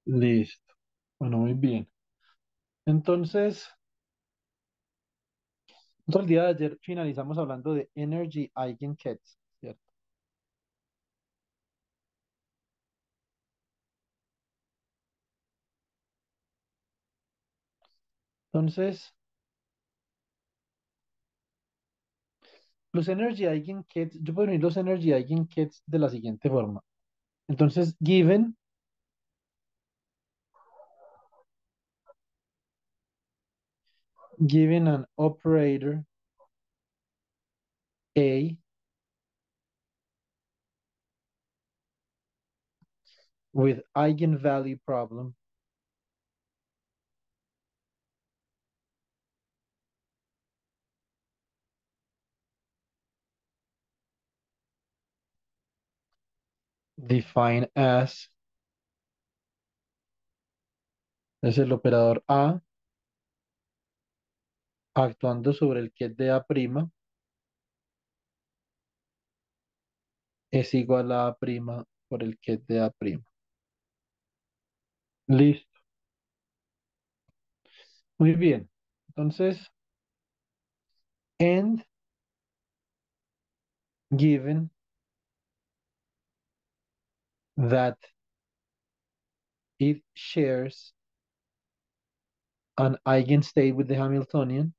Listo. Bueno, muy bien. Entonces, nosotros el día de ayer finalizamos hablando de Energy Eigenkets, ¿cierto? Entonces, los Energy Eigenkets, yo puedo unir los Energy Eigenkets de la siguiente forma. Entonces, given an operator A with eigenvalue problem, defined as, es el operador A actuando sobre el ket de A', es igual a A' por el ket de A'. Listo. Muy bien. Entonces, and given that it shares an eigenstate with the Hamiltonian,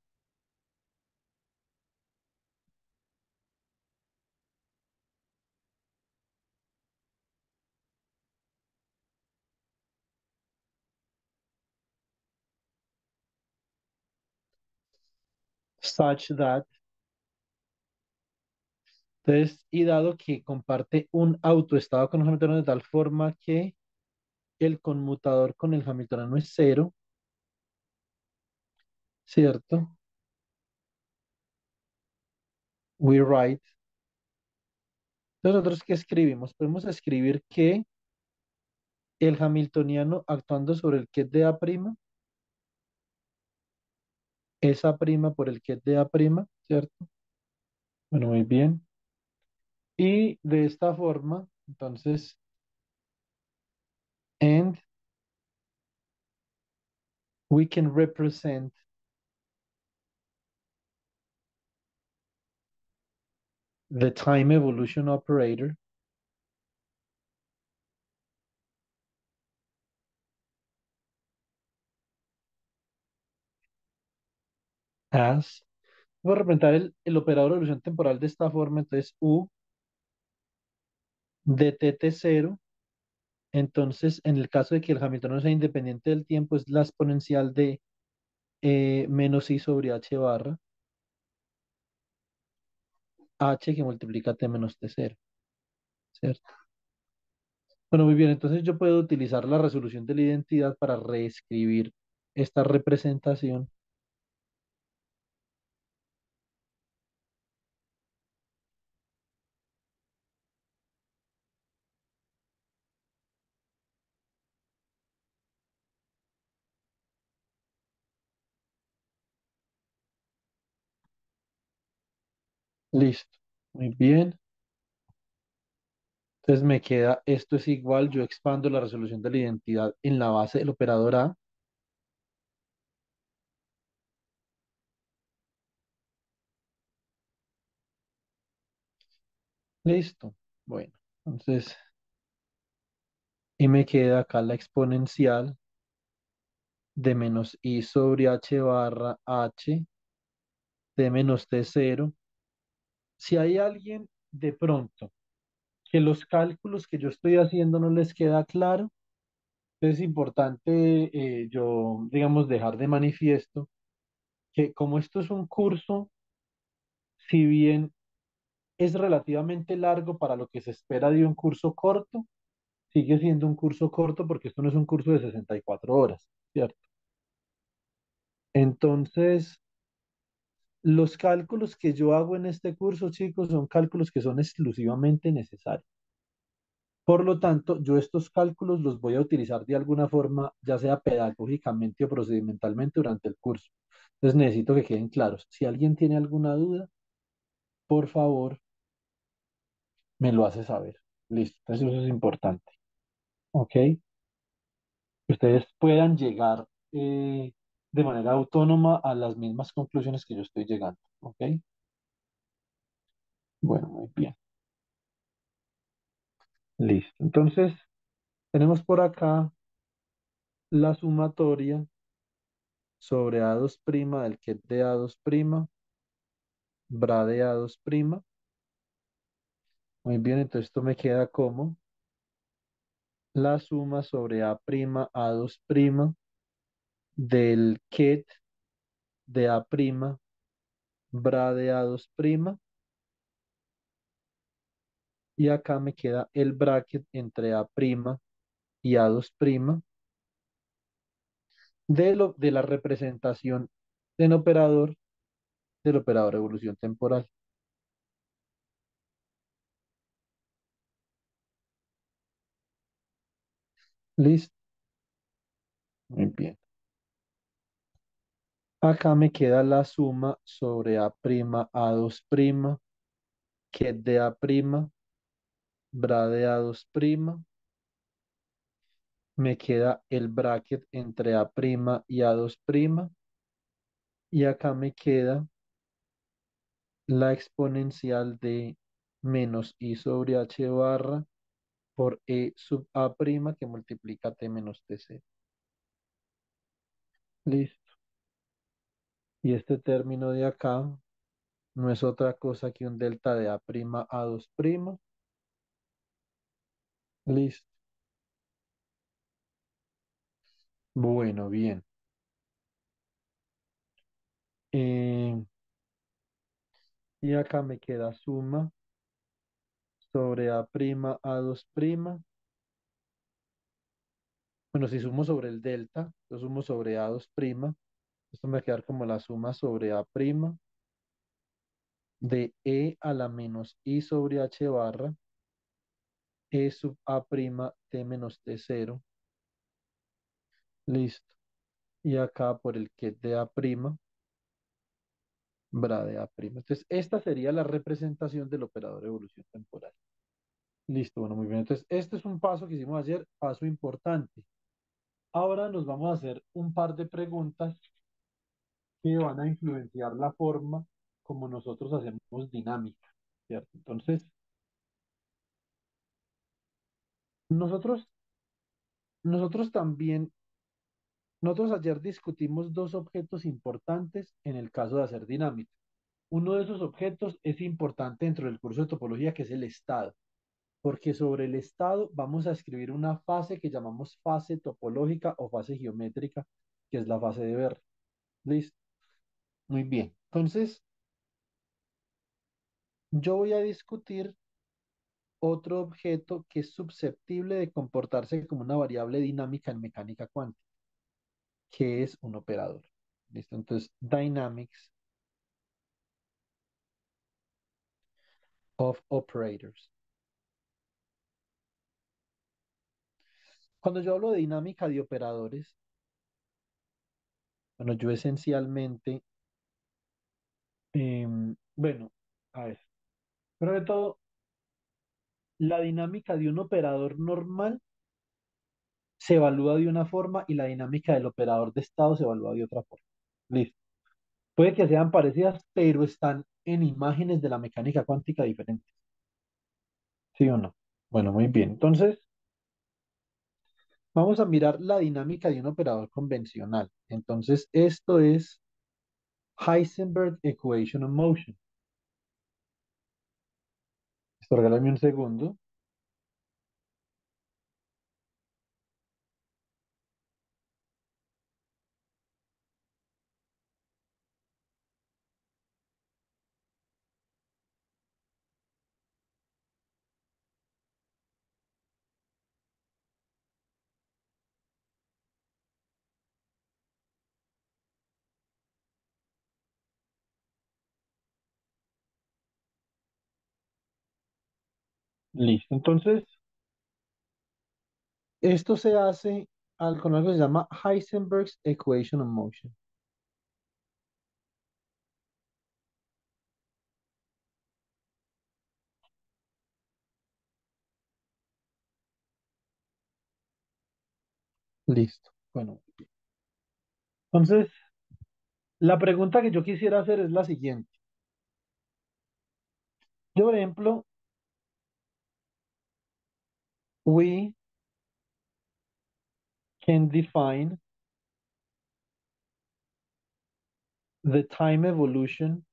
such that, entonces, y dado que comparte un autoestado con el Hamiltoniano de tal forma que el conmutador con el Hamiltoniano es cero, ¿cierto? We write. Nosotros, ¿qué escribimos? Podemos escribir que el Hamiltoniano actuando sobre el ket de A', es A' por el ket de A', ¿cierto? Bueno, muy bien. Y de esta forma, entonces, and we can represent the time evolution operator as, voy a representar el operador de evolución temporal de esta forma, entonces U de tt0, entonces en el caso de que el Hamiltoniano sea independiente del tiempo, es la exponencial de menos I sobre h barra, h que multiplica t menos t0, ¿cierto? Bueno, muy bien, entonces yo puedo utilizar la resolución de la identidad para reescribir esta representación. Listo, muy bien. Entonces me queda, esto es igual, yo expando la resolución de la identidad en la base del operador A. Listo. Bueno, entonces, y me queda acá la exponencial de menos I sobre h barra h de menos t0. Si hay alguien de pronto que los cálculos que yo estoy haciendo no les queda claro, es importante yo, digamos, dejar de manifiesto que como esto es un curso, si bien es relativamente largo para lo que se espera de un curso corto, sigue siendo un curso corto porque esto no es un curso de 64 horas, ¿cierto? Entonces, los cálculos que yo hago en este curso, chicos, son cálculos que son exclusivamente necesarios. Por lo tanto, yo estos cálculos los voy a utilizar de alguna forma, ya sea pedagógicamente o procedimentalmente durante el curso. Entonces, necesito que queden claros. Si alguien tiene alguna duda, por favor, me lo hace saber. Listo. Entonces, eso es importante. ¿Ok? que ustedes puedan llegar de manera autónoma a las mismas conclusiones que yo estoy llegando. ¿Ok? Bueno, muy bien. Listo. Entonces, tenemos por acá la sumatoria sobre a dos' del ket de a dos', bra de a dos'. Muy bien, entonces esto me queda como la suma sobre a dos' del ket de a', bra de a dos', y acá me queda el bracket entre a' y a dos' de la representación del operador de evolución temporal. Listo, muy bien. Acá me queda la suma sobre a dos', ket de a', bra de a dos', me queda el bracket entre a' y a dos', y acá me queda la exponencial de menos i sobre h barra por e sub a' que multiplica t menos t0. Listo. Y este término de acá no es otra cosa que un delta de a' dos'. Listo. Bueno, bien. Eh, y acá me queda suma sobre a' dos'. Bueno, si sumo sobre el delta, yo sumo sobre a dos'. Esto me va a quedar como la suma sobre a' de e a la menos i sobre h barra e sub a' t menos t0. Listo. Y acá por el ket de a', bra de a'. Entonces, esta sería la representación del operador de evolución temporal. Listo, bueno, muy bien. Entonces, este es un paso que hicimos ayer, paso importante. Ahora nos vamos a hacer un par de preguntas que van a influenciar la forma como nosotros hacemos dinámica, ¿cierto? Entonces, nosotros, nosotros también, nosotros ayer discutimos dos objetos importantes en el caso de hacer dinámica. Uno de esos objetos es importante dentro del curso de topología, que es el estado, porque sobre el estado vamos a escribir una fase que llamamos fase topológica o fase geométrica, que es la fase de Berry. ¿Listo? Muy bien. Entonces, yo voy a discutir otro objeto que es susceptible de comportarse como una variable dinámica en mecánica cuántica, que es un operador. ¿Listo? Entonces, dynamics of operators. Cuando yo hablo de dinámica de operadores, bueno, yo esencialmente, bueno, a ver, pero de todo, la dinámica de un operador normal se evalúa de una forma y la dinámica del operador de estado se evalúa de otra forma. Listo. Puede que sean parecidas, pero están en imágenes de la mecánica cuántica diferentes. ¿Sí o no? Bueno, muy bien. Entonces, vamos a mirar la dinámica de un operador convencional. Entonces, esto es Heisenberg Equation of Motion. Esto, regálame un segundo. Listo. Entonces, esto se hace con algo que se llama Heisenberg's Equation of Motion. Listo. Bueno, entonces, la pregunta que yo quisiera hacer es la siguiente. Yo, por ejemplo, we can define the time evolution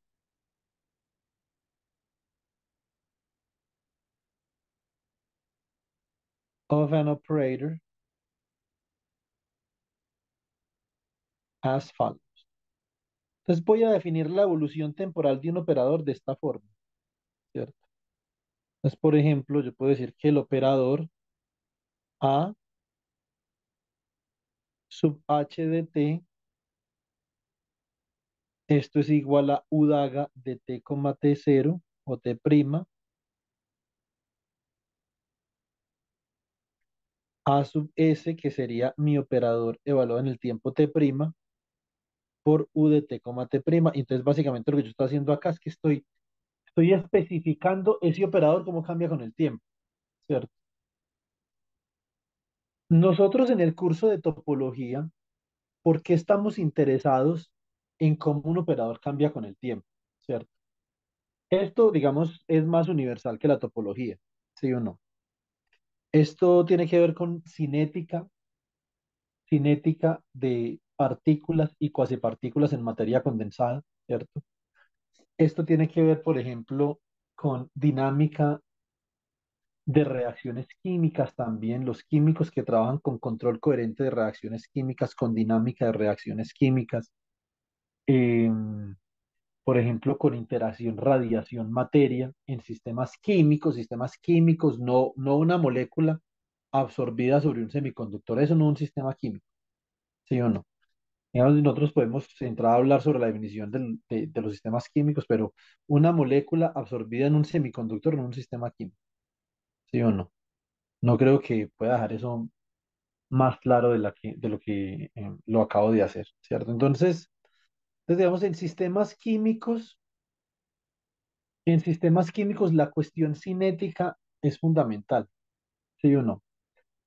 of an operator as follows. Entonces voy a definir la evolución temporal de un operador de esta forma, ¿cierto? Entonces, por ejemplo, yo puedo decir que el operador A sub h de t, esto es igual a u daga de t, t cero o t prima, A sub s, que sería mi operador evaluado en el tiempo t prima, por u de t, t prima. Y entonces, básicamente, lo que yo estoy haciendo acá es que estoy especificando ese operador cómo cambia con el tiempo, ¿cierto? Nosotros en el curso de topología, ¿por qué estamos interesados en cómo un operador cambia con el tiempo? ¿Cierto? Esto, digamos, es más universal que la topología, ¿sí o no? Esto tiene que ver con cinética de partículas y cuasipartículas en materia condensada, ¿cierto? Esto tiene que ver, por ejemplo, con dinámica de reacciones químicas también, los químicos que trabajan con control coherente de reacciones químicas, con dinámica de reacciones químicas, em, por ejemplo, con interacción radiación-materia en sistemas químicos, no una molécula absorbida sobre un semiconductor, eso no es un sistema químico, ¿sí o no? Digamos, nosotros podemos entrar a hablar sobre la definición de los sistemas químicos, pero una molécula absorbida en un semiconductor no es un sistema químico, ¿sí o no? No creo que pueda dejar eso más claro de lo que lo acabo de hacer, ¿cierto? Entonces, digamos, en sistemas químicos la cuestión cinética es fundamental, ¿sí o no?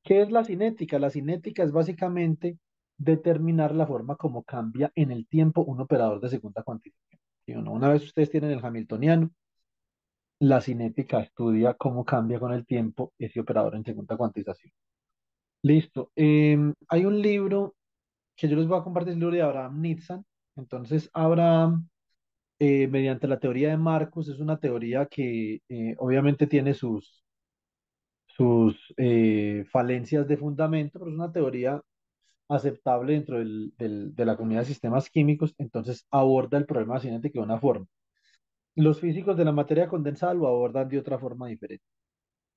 ¿Qué es la cinética? La cinética es básicamente determinar la forma como cambia en el tiempo un operador de segunda cuantificación, ¿sí o no? Una vez ustedes tienen el Hamiltoniano, la cinética estudia cómo cambia con el tiempo ese operador en segunda cuantización. Listo. Hay un libro que yo les voy a compartir, el libro de Abraham Nitzan. Entonces, Abraham, mediante la teoría de Marcos, es una teoría que obviamente tiene sus falencias de fundamento, pero es una teoría aceptable dentro de la comunidad de sistemas químicos. Entonces, aborda el problema cinético de una forma. Los físicos de la materia condensada lo abordan de otra forma diferente,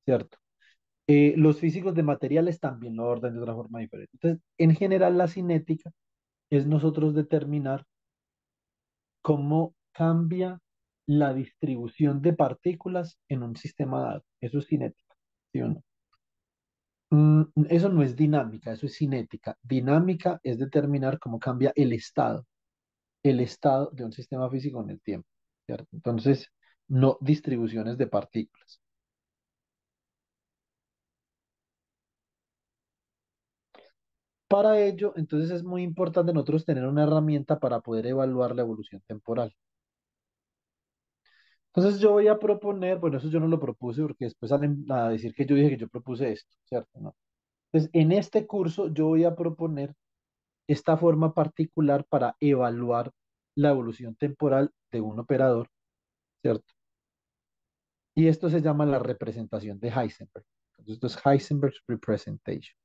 ¿cierto? Los físicos de materiales también lo abordan de otra forma diferente. Entonces, en general, la cinética es nosotros determinar cómo cambia la distribución de partículas en un sistema dado. Eso es cinética, ¿sí o no? Eso no es dinámica, eso es cinética. Dinámica es determinar cómo cambia el estado de un sistema físico en el tiempo, ¿cierto? Entonces, no distribuciones de partículas. Para ello, entonces es muy importante nosotros tener una herramienta para poder evaluar la evolución temporal. Entonces yo voy a proponer, bueno, eso yo no lo propuse porque después salen a decir que yo dije que yo propuse esto, ¿cierto? No. Entonces, en este curso yo voy a proponer esta forma particular para evaluar la evolución temporal de un operador, ¿cierto? Y esto se llama la representación de Heisenberg. Entonces, esto es Heisenberg's representation.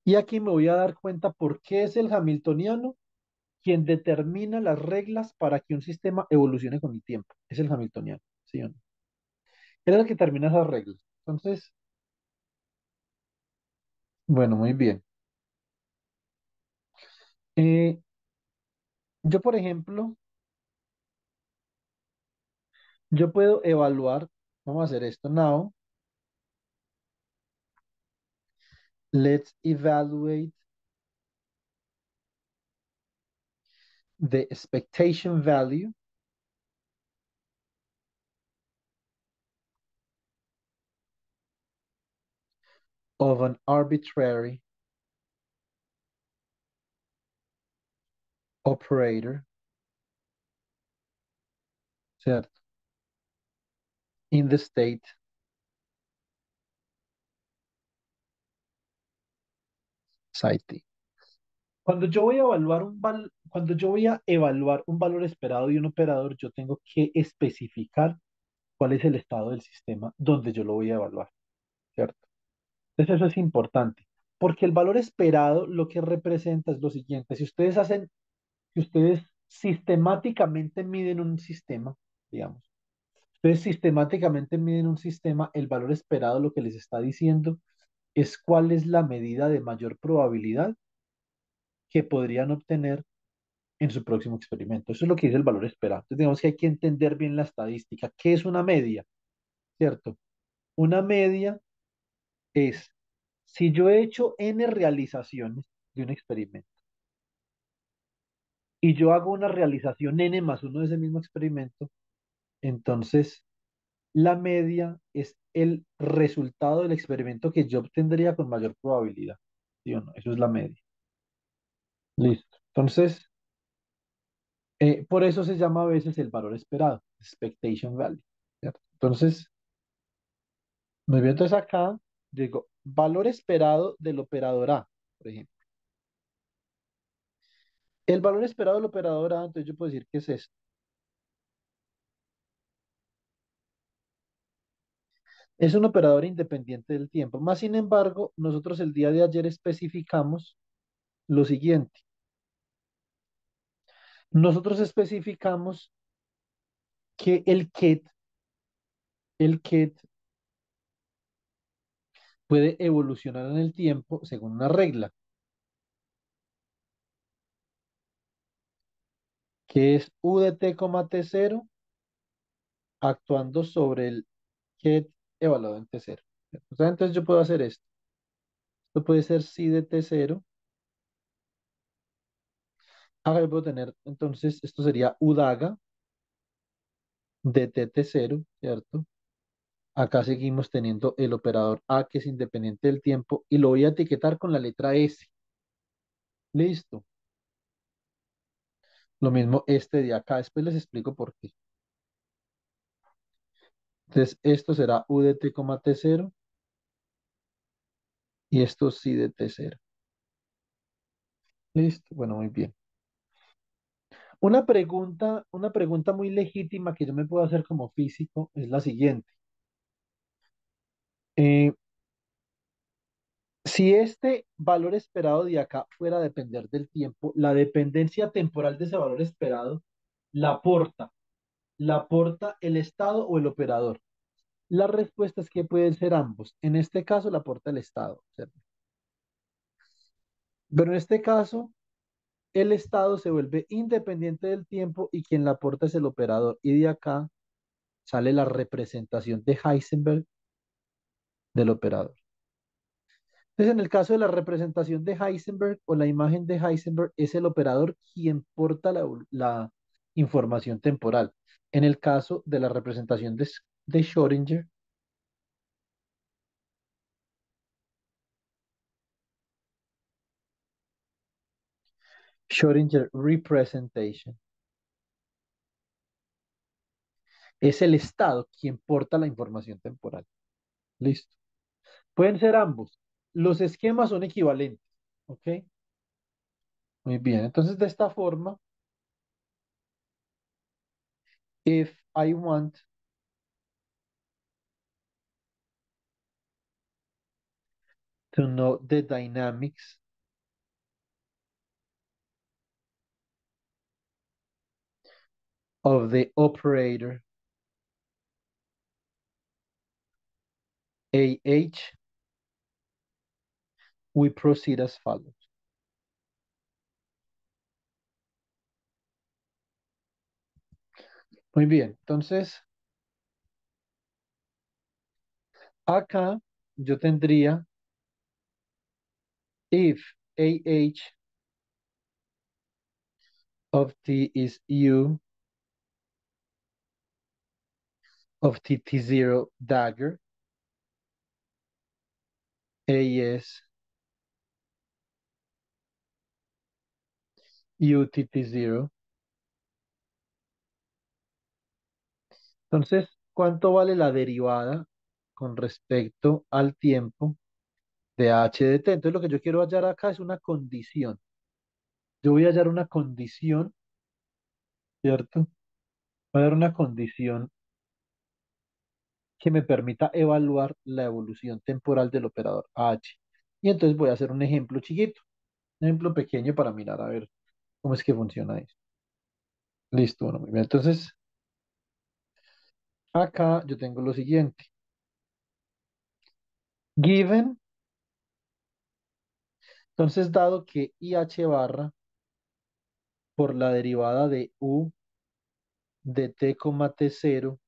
Y aquí me voy a dar cuenta por qué es el hamiltoniano quien determina las reglas para que un sistema evolucione con el tiempo. Es el hamiltoniano, ¿sí o no? Él es el que determina esas reglas. Entonces, bueno, muy bien. Eh, yo, por ejemplo, yo puedo evaluar, vamos a hacer esto now. Let's evaluate the expectation value of an arbitrary operator, ¿cierto? In the state society. Cuando yo voy a evaluar un valor esperado de un operador, yo tengo que especificar cuál es el estado del sistema donde yo lo voy a evaluar, ¿cierto? Entonces eso es importante, porque el valor esperado lo que representa es lo siguiente. Si ustedes sistemáticamente miden un sistema, digamos, ustedes sistemáticamente miden un sistema, el valor esperado lo que les está diciendo es cuál es la medida de mayor probabilidad que podrían obtener en su próximo experimento. Eso es lo que dice el valor esperado. Entonces, digamos que hay que entender bien la estadística. ¿Qué es una media? ¿Cierto? Una media es, si yo he hecho n realizaciones de un experimento y yo hago una realización n más uno de ese mismo experimento, entonces la media es el resultado del experimento que yo obtendría con mayor probabilidad. ¿Sí o no? Eso es la media. Listo. Entonces, por eso se llama a veces el valor esperado, expectation value. ¿Cierto? Entonces, muy bien, entonces acá digo, valor esperado del operador A, por ejemplo. El valor esperado del operador A, entonces yo puedo decir que es esto. Es un operador independiente del tiempo. Más sin embargo, nosotros el día de ayer especificamos lo siguiente. Nosotros especificamos que el ket puede evolucionar en el tiempo según una regla, que es U de t, t0 actuando sobre el ket evaluado en t0. O sea, entonces yo puedo hacer esto. Esto puede ser si de t0. Acá yo puedo tener, entonces, esto sería U daga de t0, ¿cierto? Acá seguimos teniendo el operador A que es independiente del tiempo y lo voy a etiquetar con la letra S. Listo. Lo mismo este de acá. Después les explico por qué. Entonces, esto será U de t, t0 y esto sí de t0. Listo. Bueno, muy bien. Una pregunta muy legítima que yo me puedo hacer como físico es la siguiente. Eh, si este valor esperado de acá fuera a depender del tiempo, la dependencia temporal de ese valor esperado la aporta, la aporta el estado o el operador. La respuesta es que pueden ser ambos. En este caso la aporta el estado, ¿cierto? Pero en este caso, el estado se vuelve independiente del tiempo y quien la aporta es el operador. Y de acá sale la representación de Heisenberg del operador. Entonces, en el caso de la representación de Heisenberg o la imagen de Heisenberg, es el operador quien porta la información temporal. En el caso de la representación de Schrödinger representation, es el estado quien porta la información temporal. Listo. Pueden ser ambos. Los esquemas son equivalentes. ¿Ok? Muy bien. Entonces, de esta forma, if I want to know the dynamics of the operator AH, we proceed as follows. Muy bien. Entonces, acá yo tendría if AH of t is U of t0 dagger, AES UTT0. Entonces, ¿cuánto vale la derivada con respecto al tiempo de h de t? Entonces, lo que yo quiero hallar acá es una condición. Yo voy a hallar una condición, ¿cierto? Voy a dar una condición que me permita evaluar la evolución temporal del operador h. Y entonces voy a hacer un ejemplo chiquito, un ejemplo pequeño para mirar a ver cómo es que funciona eso. Listo, bueno, muy bien. Entonces, acá yo tengo lo siguiente. Given, entonces dado que IH barra por la derivada de U de t, t0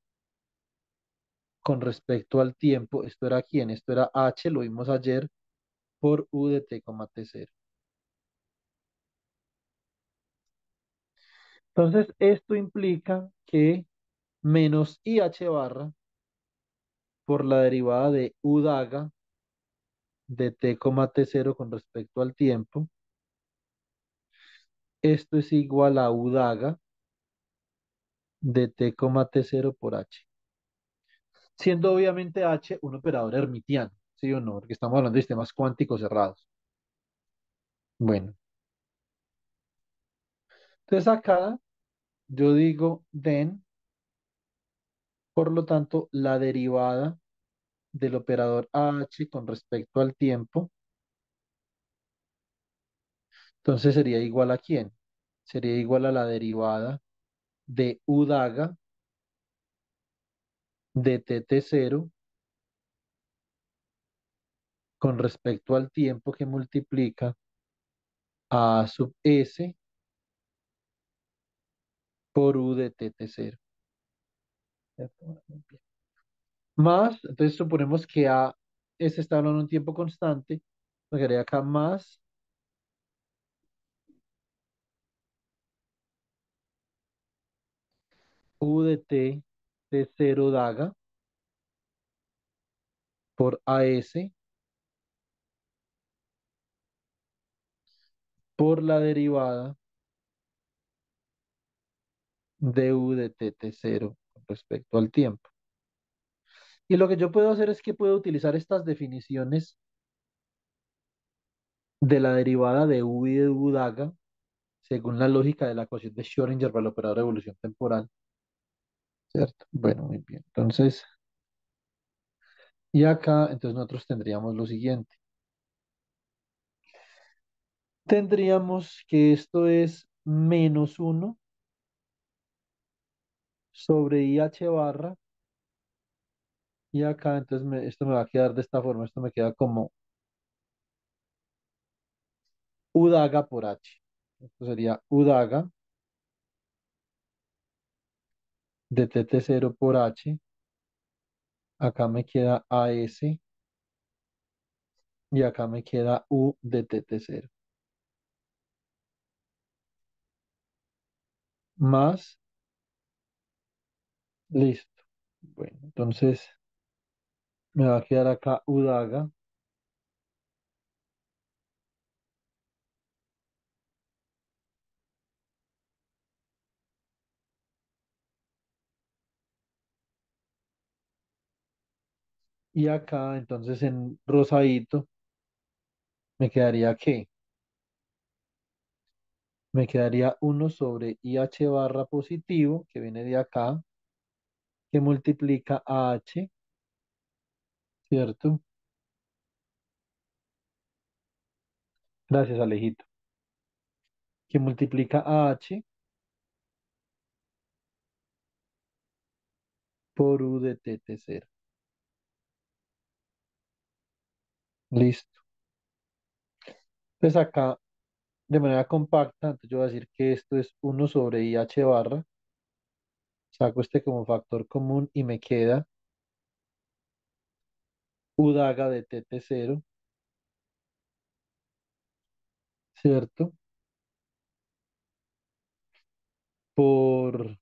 con respecto al tiempo, esto era quién, esto era H, lo vimos ayer, por U de t, t0. Entonces, esto implica que menos IH barra por la derivada de U daga de t, t0 con respecto al tiempo, esto es igual a U daga de t, t0 por H. Siendo obviamente H un operador hermitiano, ¿sí o no? Porque estamos hablando de sistemas cuánticos cerrados. Bueno, entonces acá yo digo then, por lo tanto, la derivada del operador H con respecto al tiempo, entonces sería igual a quién? Sería igual a la derivada de U daga de tt0 con respecto al tiempo que multiplica a sub s por U de tt0. Más, entonces suponemos que A S está hablando en un tiempo constante, me quedaría acá más U de t t0 daga por AS por la derivada de U de tt0 con respecto al tiempo. Y lo que yo puedo hacer es que puedo utilizar estas definiciones de la derivada de U y de U daga según la lógica de la ecuación de Schrödinger para el operador de evolución temporal, ¿cierto? Bueno, muy bien. Entonces, y acá, entonces nosotros tendríamos lo siguiente. Tendríamos que esto es menos uno sobre IH barra, y acá entonces esto me va a quedar de esta forma, esto me queda como U daga por H. Esto sería U daga de TT0 por H, acá me queda AS y acá me queda U de TT0. Más, listo. Bueno, entonces me va a quedar acá U daga y acá entonces en rosadito me quedaría ¿qué? Me quedaría uno sobre IH barra positivo, que viene de acá, que multiplica a H, ¿cierto? Gracias, Alejito. Que multiplica a H por U de TT0. Listo. Pues acá, de manera compacta, entonces yo voy a decir que esto es uno sobre IH barra, saco este como factor común y me queda U daga de TT0, ¿cierto? Por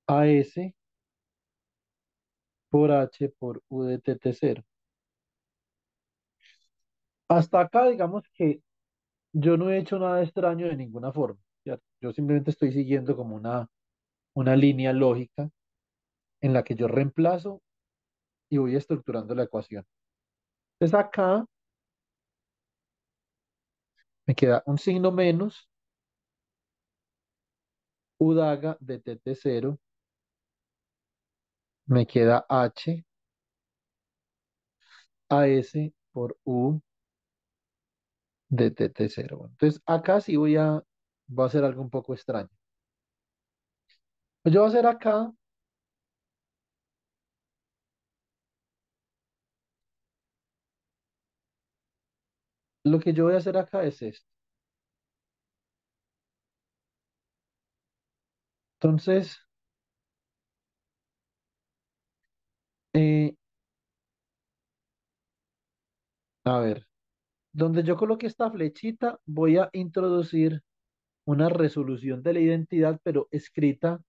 AS por H por U de TT0. Hasta acá, digamos que yo no he hecho nada extraño de ninguna forma, ¿cierto? Yo simplemente estoy siguiendo como una línea lógica en la que yo reemplazo y voy estructurando la ecuación. Entonces acá me queda un signo menos u daga de tt0, me queda h a s por u de tt0. Bueno, entonces acá sí voy a hacer algo un poco extraño. Pues yo voy a hacer acá, lo que yo voy a hacer acá es esto. Entonces, eh, a ver, donde yo coloque esta flechita, voy a introducir una resolución de la identidad, pero escrita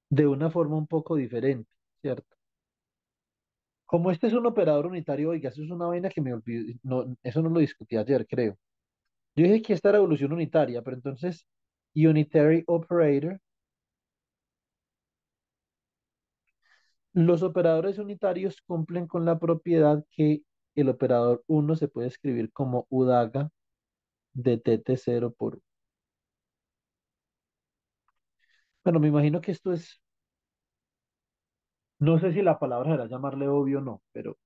de una forma un poco diferente, ¿cierto? Como este es un operador unitario, oiga, eso es una vaina que me olvidé, no, eso no lo discutí ayer, creo. Yo dije que esta era evolución unitaria, pero entonces, unitary operator, los operadores unitarios cumplen con la propiedad que el operador uno se puede escribir como udaga de tt0 por U. Bueno, me imagino que esto es, no sé si la palabra será llamarle obvio o no, pero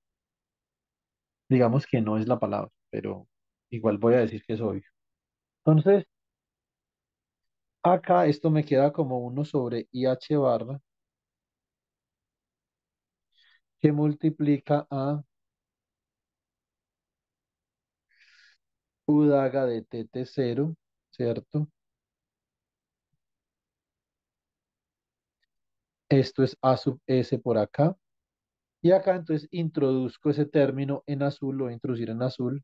digamos que no es la palabra, pero igual voy a decir que es obvio. Entonces, acá esto me queda como uno sobre IH barra que multiplica a U daga de tt0, ¿cierto? Esto es A sub S por acá. Y acá entonces introduzco ese término en azul, lo voy a introducir en azul.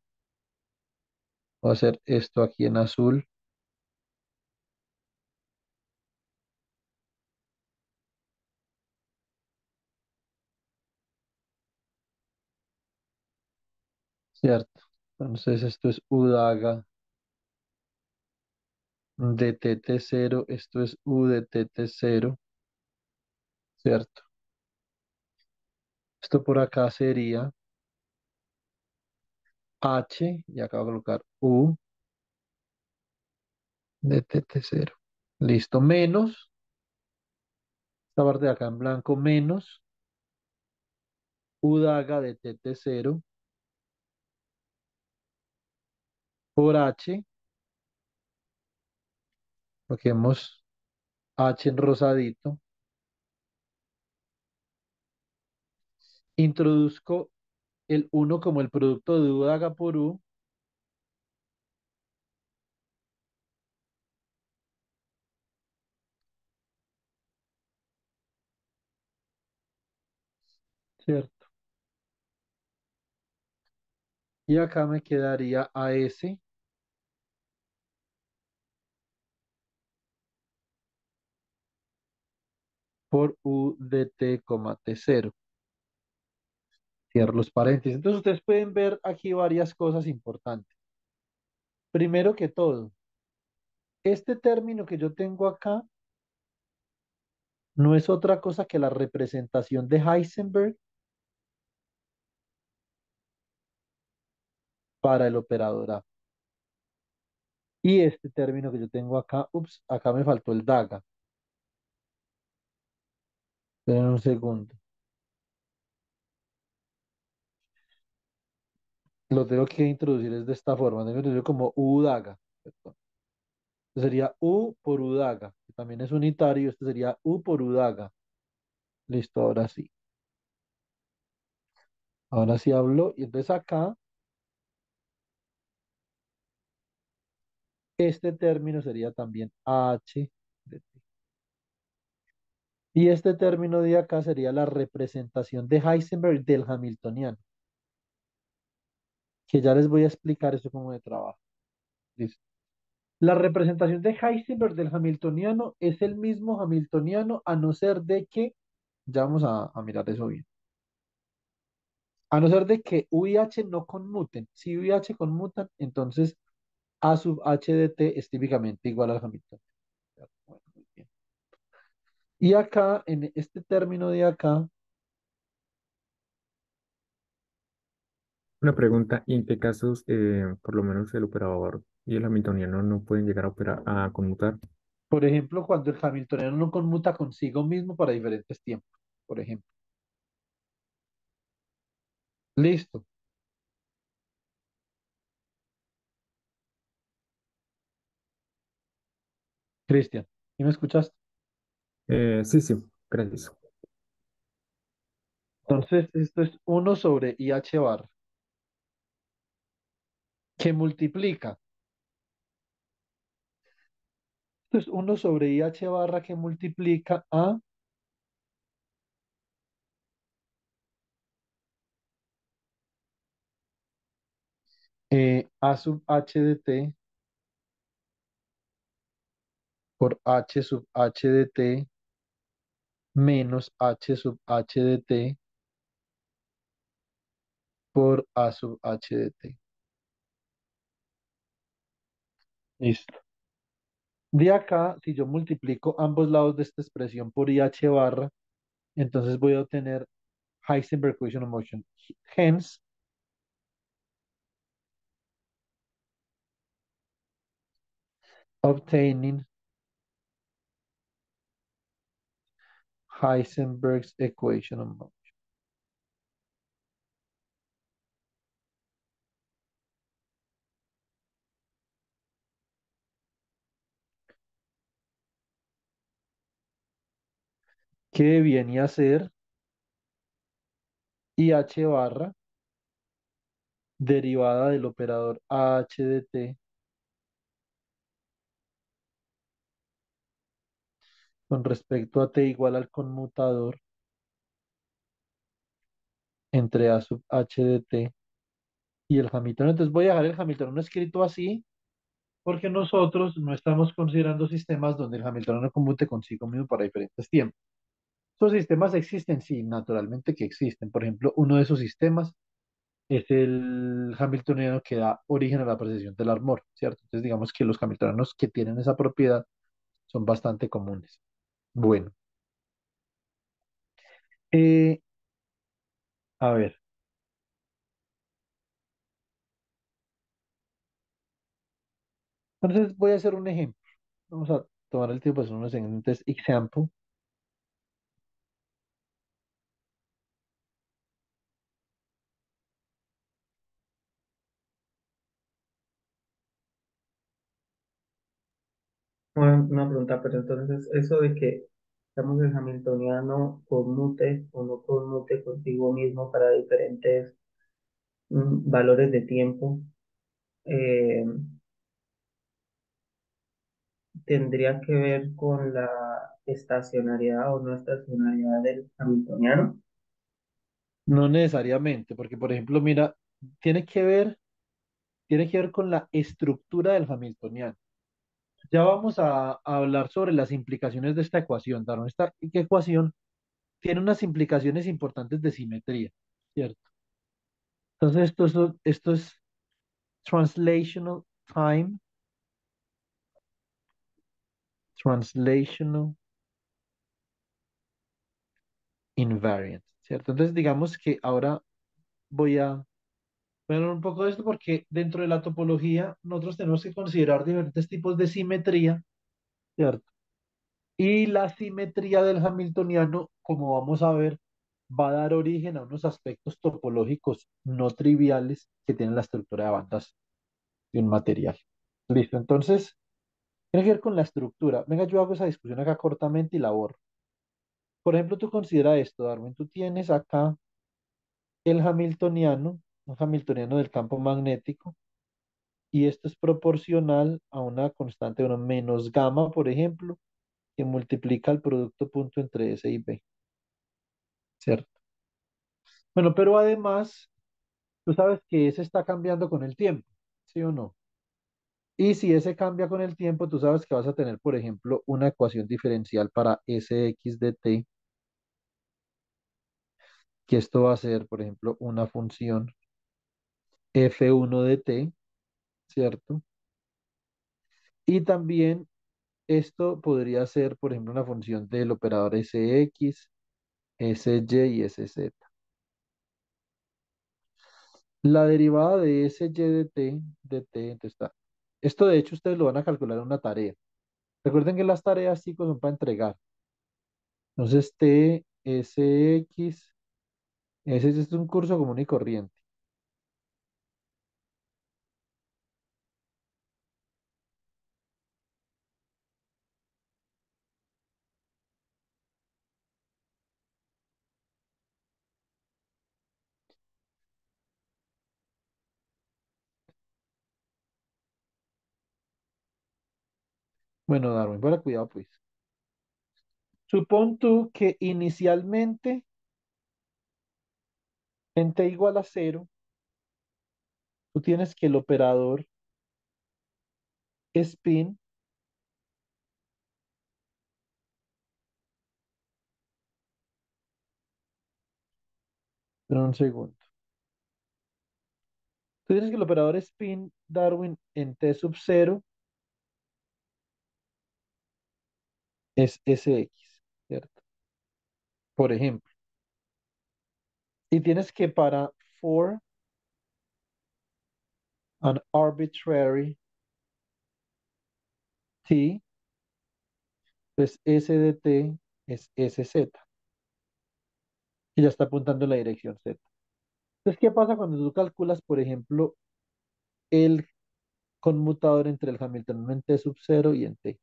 Voy a hacer esto aquí en azul, ¿cierto? Entonces esto es U daga de tt0, esto es U de tt0, ¿cierto? Esto por acá sería H, y acá voy a colocar U de tt0. Listo, menos, esta parte de acá en blanco, menos U daga de tt0 por H, coloquemos H en rosadito, introduzco el uno como el producto de U daga por U, ¿cierto? Y acá me quedaría AS por U de T, T0. Cierro los paréntesis. Entonces ustedes pueden ver aquí varias cosas importantes. Primero que todo, este término que yo tengo acá no es otra cosa que la representación de Heisenberg para el operador A. Y este término que yo tengo acá, ups, acá me faltó el DAGA. Esperen un segundo. Lo tengo que introducir es de esta forma. Tengo que introducir como U DAGA. Perdón. Este sería U por U DAGA, que también es unitario. Este sería U por U DAGA. Listo, ahora sí. Ahora sí hablo. Y entonces acá, este término sería también H de T. Y este término de acá sería la representación de Heisenberg del Hamiltoniano, que ya les voy a explicar eso como de trabajo. Listo. La representación de Heisenberg del Hamiltoniano es el mismo Hamiltoniano, a no ser de que, ya vamos a mirar eso bien. A no ser de que U y H no conmuten. Si U y H conmutan, entonces A sub H de T es típicamente igual al Hamiltoniano. Bueno, muy bien. Y acá, en este término de acá, Una pregunta, ¿y en qué casos, por lo menos el operador y el hamiltoniano no pueden llegar a operar, a conmutar? por ejemplo, cuando el Hamiltoniano no conmuta consigo mismo para diferentes tiempos, por ejemplo. Listo. Cristian, ¿y me escuchaste? Sí, sí, gracias. Entonces, esto es uno sobre IH bar, que multiplica. Esto es uno sobre IH barra que multiplica A sub H de T por H sub H de T menos H sub H de T por A sub H de T. Listo. De acá, si yo multiplico ambos lados de esta expresión por IH barra, entonces voy a obtener Heisenberg equation of motion. Hence, obtaining Heisenberg's equation of motion. Que viene a ser IH barra derivada del operador AH de T con respecto a T igual al conmutador entre A sub H de T y el Hamiltoniano. Entonces voy a dejar el Hamiltoniano escrito así porque nosotros no estamos considerando sistemas donde el Hamiltoniano conmute consigo mismo para diferentes tiempos. Estos sistemas existen, sí, naturalmente que existen. Por ejemplo, uno de esos sistemas es el Hamiltoniano que da origen a la precesión del Larmor, ¿cierto? Entonces digamos que los Hamiltonianos que tienen esa propiedad son bastante comunes. Bueno, eh, a ver, entonces voy a hacer un ejemplo. Vamos a tomar el tiempo de hacer unos siguientes example. Una pregunta, pero entonces eso de que, digamos, el hamiltoniano conmute o no conmute consigo mismo para diferentes valores de tiempo, eh, tendría que ver con la estacionariedad o no estacionariedad del hamiltoniano. No necesariamente, porque por ejemplo, mira, tiene que ver, tiene que ver con la estructura del Hamiltoniano. Ya vamos a hablar sobre las implicaciones de esta ecuación, Daron. Esta ecuación tiene unas implicaciones importantes de simetría, ¿cierto? Entonces, esto es translational time, translational invariant, ¿cierto? Entonces, digamos que ahora voy a hablar un poco de esto porque dentro de la topología nosotros tenemos que considerar diferentes tipos de simetría, ¿cierto? Y la simetría del Hamiltoniano, como vamos a ver, va a dar origen a unos aspectos topológicos no triviales que tienen la estructura de bandas de un material. Listo, entonces, tiene que ver con la estructura. Venga, yo hago esa discusión acá cortamente y la borro. Por ejemplo, tú considera esto, Darwin. Tú tienes acá el Hamiltoniano, un Hamiltoniano del campo magnético, y esto es proporcional a una constante de menos gamma, por ejemplo, que multiplica el producto punto entre S y B, ¿cierto? Bueno, pero además, tú sabes que S está cambiando con el tiempo, ¿sí o no? Y si S cambia con el tiempo, tú sabes que vas a tener, por ejemplo, una ecuación diferencial para Sx de t que esto va a ser, por ejemplo, una función f1 de t, ¿cierto? Y también esto podría ser, por ejemplo, una función del operador Sx, Sy y Sz. La derivada de Sy de t, entonces está. Esto de hecho ustedes lo van a calcular en una tarea. Recuerden que las tareas sí son para entregar. Entonces t, Sx, ese es un curso común y corriente. Bueno, Darwin, para cuidado pues. Supón tú que inicialmente en t igual a cero, tú tienes que el operador spin, pero un segundo. Tú tienes que el operador spin, Darwin, en t sub cero es Sx, ¿cierto? Por ejemplo. Y tienes que para for an arbitrary t, pues s de t es sz, y ya está apuntando en la dirección z. Entonces, ¿qué pasa cuando tú calculas, por ejemplo, el conmutador entre el Hamiltoniano en t sub cero y en t?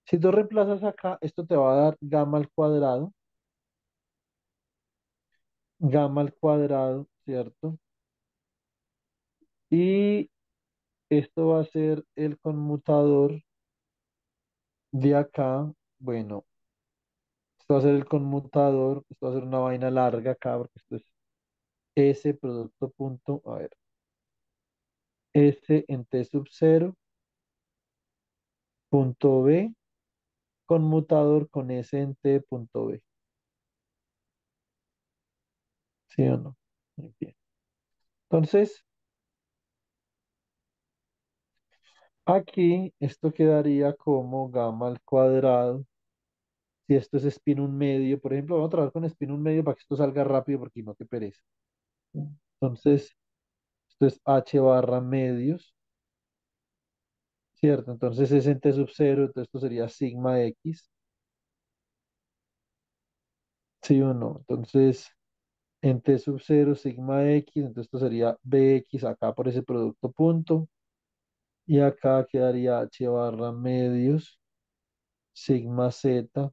Si tú reemplazas acá, esto te va a dar gamma al cuadrado, ¿cierto? Y esto va a ser el conmutador de acá. Bueno, esto va a ser el conmutador, esto va a ser una vaina larga acá, porque esto es S producto punto, a ver, S en T sub cero, punto B, conmutador con S en T punto B. ¿Sí o no? Muy bien. Entonces, aquí esto quedaría como gamma al cuadrado. Si esto es spin un medio, por ejemplo, vamos a trabajar con spin un medio para que esto salga rápido, porque no, qué pereza. Entonces, esto es h barra medios, ¿cierto? Entonces es en t sub cero, entonces esto sería sigma x, ¿sí o no? Entonces, en t sub cero, sigma x, entonces esto sería bx acá por ese producto punto, y acá quedaría h barra medios, sigma z,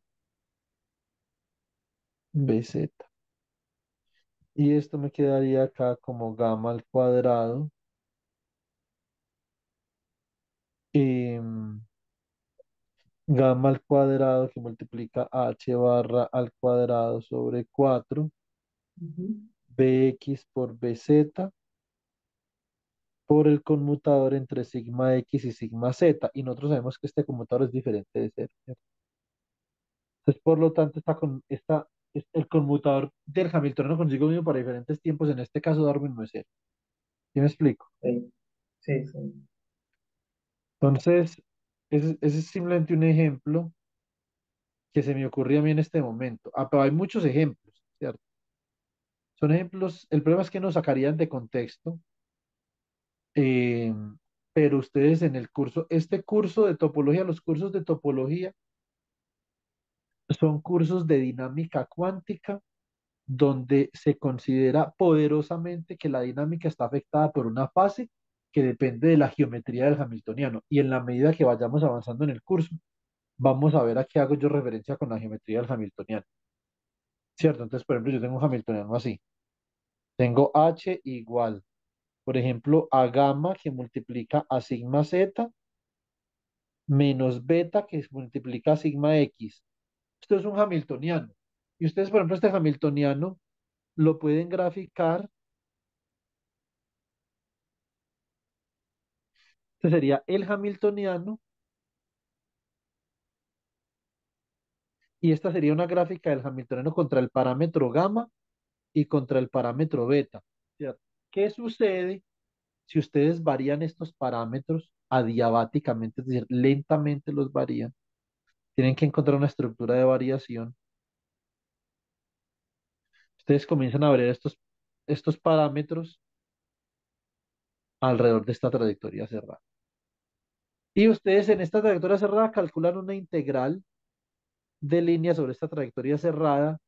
bz. Y esto me quedaría acá como gamma al cuadrado, em, gamma al cuadrado que multiplica h barra al cuadrado sobre 4 Ujú. bx por bz por el conmutador entre sigma x y sigma z. Y nosotros sabemos que este conmutador es diferente de cero, ¿cierto? Entonces, por lo tanto, el conmutador del Hamiltoniano consigo mismo para diferentes tiempos. En este caso, Darwin no es cero. ¿Sí me explico? Sí, sí, sí. Entonces, ese es simplemente un ejemplo que se me ocurrió a mí en este momento. Ah, pero hay muchos ejemplos, ¿cierto? Son ejemplos, el problema es que nos sacarían de contexto, eh, pero ustedes en el curso, este curso de topología, los cursos de topología son cursos de dinámica cuántica donde se considera poderosamente que la dinámica está afectada por una fase que depende de la geometría del Hamiltoniano. Y en la medida que vayamos avanzando en el curso, vamos a ver a qué hago yo referencia con la geometría del Hamiltoniano, ¿cierto? Entonces, por ejemplo, yo tengo un Hamiltoniano así. Tengo H igual, por ejemplo, a gamma que multiplica a sigma z menos beta que multiplica a sigma x. Esto es un Hamiltoniano. Y ustedes, por ejemplo, este Hamiltoniano lo pueden graficar. Este sería el Hamiltoniano Y esta sería una gráfica del Hamiltoniano contra el parámetro gamma y contra el parámetro beta. ¿Cierto? ¿Qué sucede si ustedes varían estos parámetros adiabáticamente, es decir, lentamente los varían? Tienen que encontrar una estructura de variación. Ustedes comienzan a variar estos parámetros alrededor de esta trayectoria cerrada. Y ustedes en esta trayectoria cerrada calculan una integral de línea sobre esta trayectoria cerrada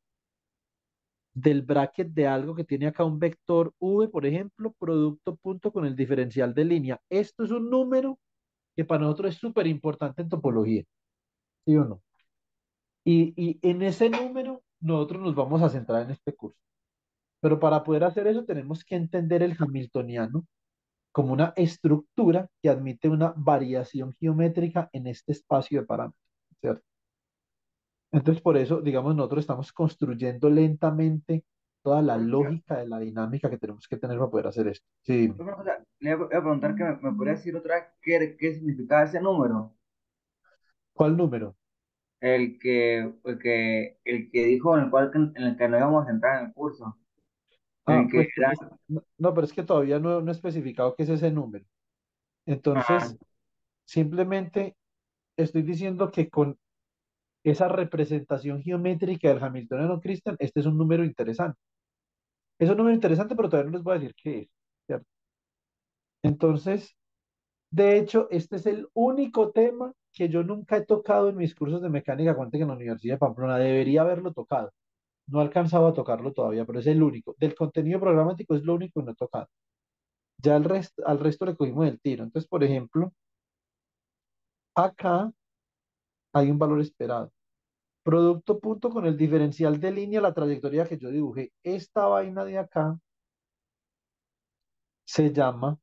del bracket de algo que tiene acá un vector v, por ejemplo, producto punto con el diferencial de línea. Esto es un número que para nosotros es súper importante en topología, ¿sí o no? Y en ese número nosotros nos vamos a centrar en este curso. Pero para poder hacer eso tenemos que entender el hamiltoniano como una estructura que admite una variación geométrica en este espacio de parámetros, ¿cierto? Entonces, por eso, digamos, nosotros estamos construyendo lentamente toda la Profesor, lógica de la dinámica que tenemos que tener para poder hacer esto. Sí, dime. una cosa, le voy a preguntar que me podría decir otra vez qué significaba ese número. ¿Cuál número? El que dijo en el que no íbamos a entrar en el curso. Ah, El que pues era. no, no, pero es que todavía no he especificado qué es ese número. Ah, Entonces, simplemente estoy diciendo que con esa representación geométrica del Hamiltoniano Christian, este es un número interesante. Es un número interesante, pero todavía no les voy a decir qué es, ¿cierto? Entonces, de hecho, este es el único tema que yo nunca he tocado en mis cursos de mecánica cuántica en la Universidad de Pamplona. Debería haberlo tocado. No he alcanzado a tocarlo todavía, pero es el único. Del contenido programático es lo único que no he tocado. Ya al resto le cogimos el tiro. Entonces, por ejemplo, acá hay un valor esperado. Producto punto con el diferencial de línea, la trayectoria que yo dibujé. Esta vaina de acá se llama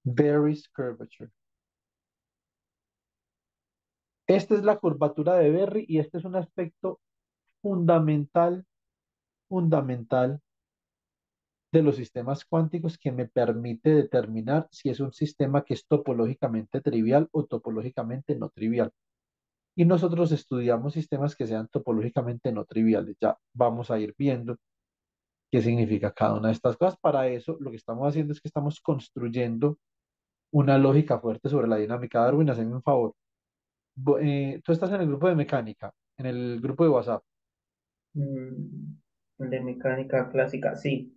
Berry's curvature. Esta es la curvatura de Berry y este es un aspecto fundamental, fundamental de los sistemas cuánticos que me permite determinar si es un sistema que es topológicamente trivial o topológicamente no trivial. Y nosotros estudiamos sistemas que sean topológicamente no triviales. Ya vamos a ir viendo qué significa cada una de estas cosas. Para eso, lo que estamos haciendo es que estamos construyendo una lógica fuerte sobre la dinámica. Darwin, hazme un favor. Tú estás en el grupo de mecánica, en el grupo de WhatsApp. mm, de mecánica clásica, sí.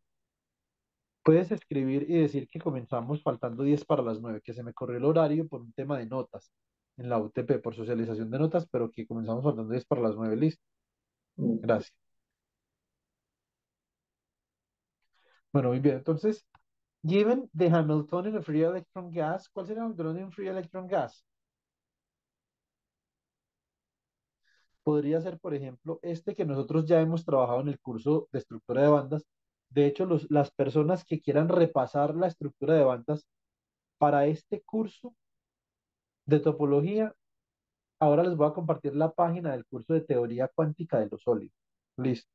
Puedes escribir y decir que comenzamos faltando 10 para las 9, que se me corrió el horario por un tema de notas en la UTP, por socialización de notas, pero que comenzamos faltando 10 para las 9. Listo. Listo. Gracias. Bueno, muy bien. Entonces, given the Hamiltonian of free electron gas, ¿cuál sería el Hamiltonian of free electron gas? Podría ser, por ejemplo, este que nosotros ya hemos trabajado en el curso de estructura de bandas. De hecho, las personas que quieran repasar la estructura de bandas para este curso de topología, ahora les voy a compartir la página del curso de teoría cuántica de los sólidos. Listo.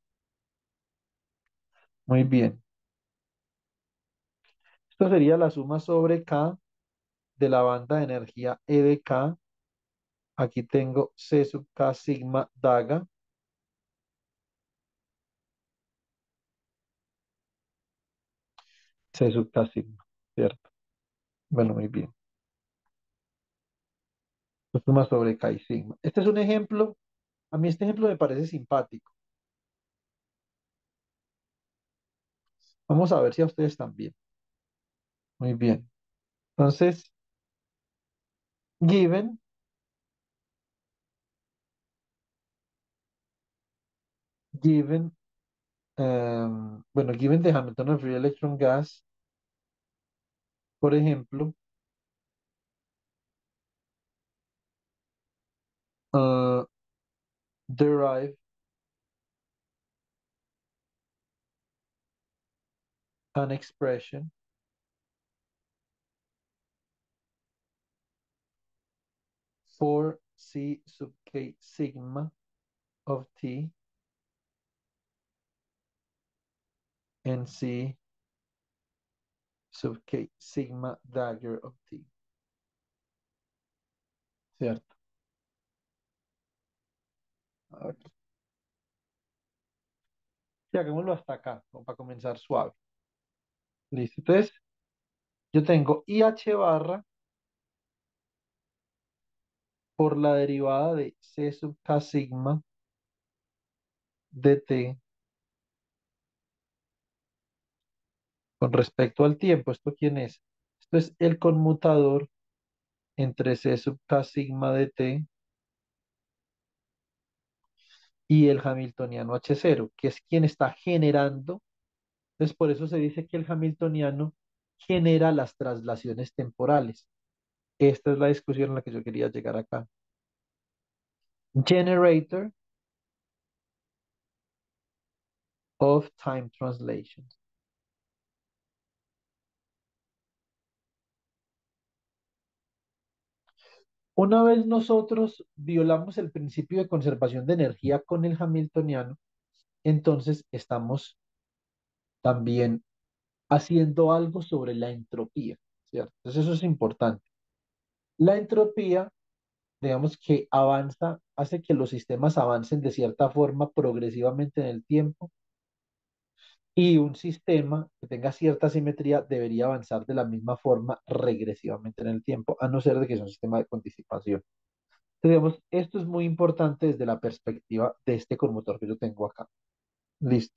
Muy bien. Esto sería la suma sobre K de la banda de energía E de K. Aquí tengo C sub K sigma daga. C sub K sigma. ¿Cierto? Bueno, muy bien. La suma sobre K y sigma. Este es un ejemplo. A mí este ejemplo me parece simpático. Vamos a ver si a ustedes también. Muy bien. Entonces, given, given, bueno, given the Hamilton of free electron gas, por ejemplo, uh, derive an expression for C sub K sigma of T and C sub K sigma dagger of T. ¿Cierto? A ver, sí, hagámoslo hasta acá, como para comenzar suave. Listo. Entonces, yo tengo IH barra por la derivada de C sub K sigma dt con respecto al tiempo. ¿Esto quién es? Esto es el conmutador entre C sub K sigma dt y el hamiltoniano H0, que es quien está generando. Entonces, por eso se dice que el hamiltoniano genera las traslaciones temporales. Esta es la discusión a la que yo quería llegar acá. Generator of time translation. Una vez nosotros violamos el principio de conservación de energía con el hamiltoniano, entonces estamos también haciendo algo sobre la entropía, ¿cierto? Entonces eso es importante. La entropía, digamos que avanza, hace que los sistemas avancen de cierta forma progresivamente en el tiempo y un sistema que tenga cierta simetría debería avanzar de la misma forma regresivamente en el tiempo, a no ser de que sea un sistema de disipación. Entonces, digamos, esto es muy importante desde la perspectiva de este conmutador que yo tengo acá. Listo.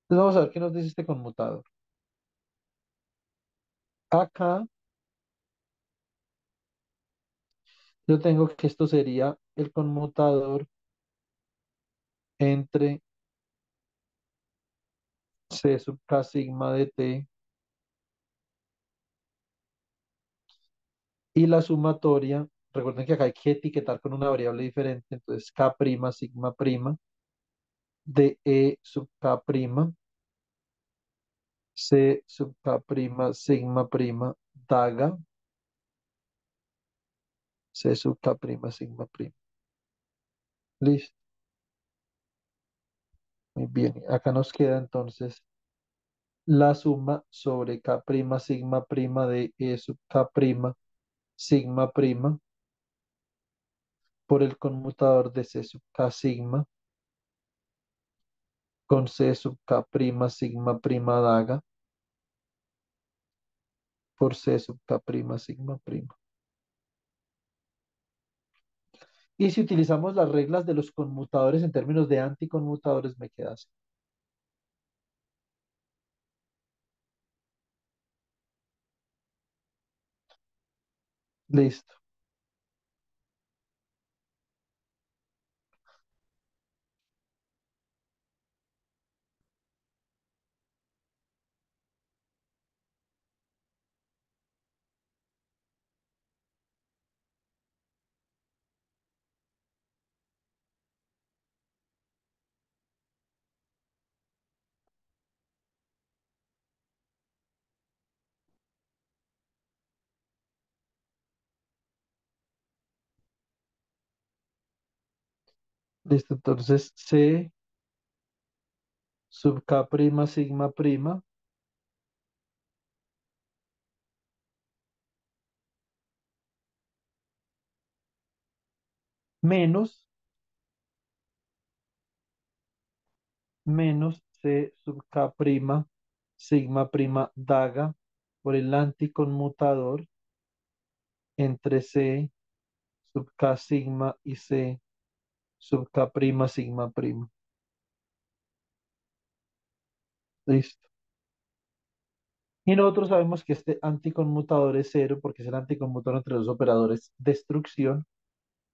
Entonces vamos a ver qué nos dice este conmutador. Acá yo tengo que esto sería el conmutador entre C sub K sigma de t y la sumatoria. Recuerden que acá hay que etiquetar con una variable diferente, entonces K prima sigma prima de E sub K prima, C sub K prima sigma prima, daga, C sub K prima sigma prima. Listo. Muy bien. Acá nos queda entonces la suma sobre K prima sigma prima de E sub K prima sigma prima por el conmutador de C sub K sigma con C sub K prima sigma prima daga por C sub K prima sigma prima. Y si utilizamos las reglas de los conmutadores en términos de anticonmutadores, me queda así. Listo. Listo. Entonces, C sub K prima sigma prima menos C sub K prima sigma prima daga por el anticonmutador entre C sub K sigma y C sub K prima sigma prima. Listo. Y nosotros sabemos que este anticonmutador es cero porque es el anticonmutador entre los operadores destrucción.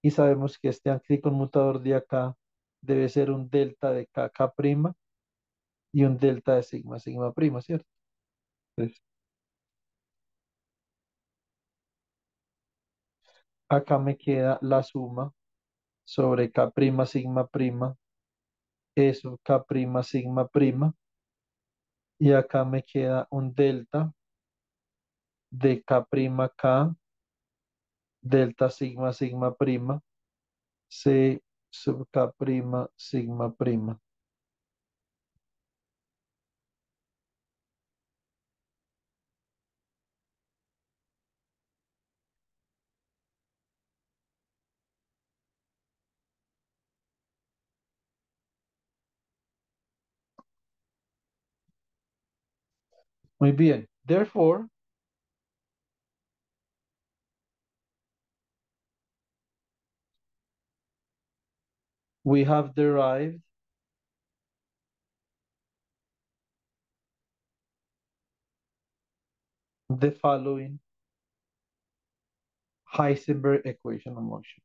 Y sabemos que este anticonmutador de acá debe ser un delta de KK prima y un delta de sigma sigma prima, ¿cierto? Entonces, acá me queda la suma sobre K prima sigma prima, eso K prima sigma prima, y acá me queda un delta de K prima K, delta sigma sigma prima, C sub K prima sigma prima. Muy bien. Therefore, we have derived the following Heisenberg equation of motion.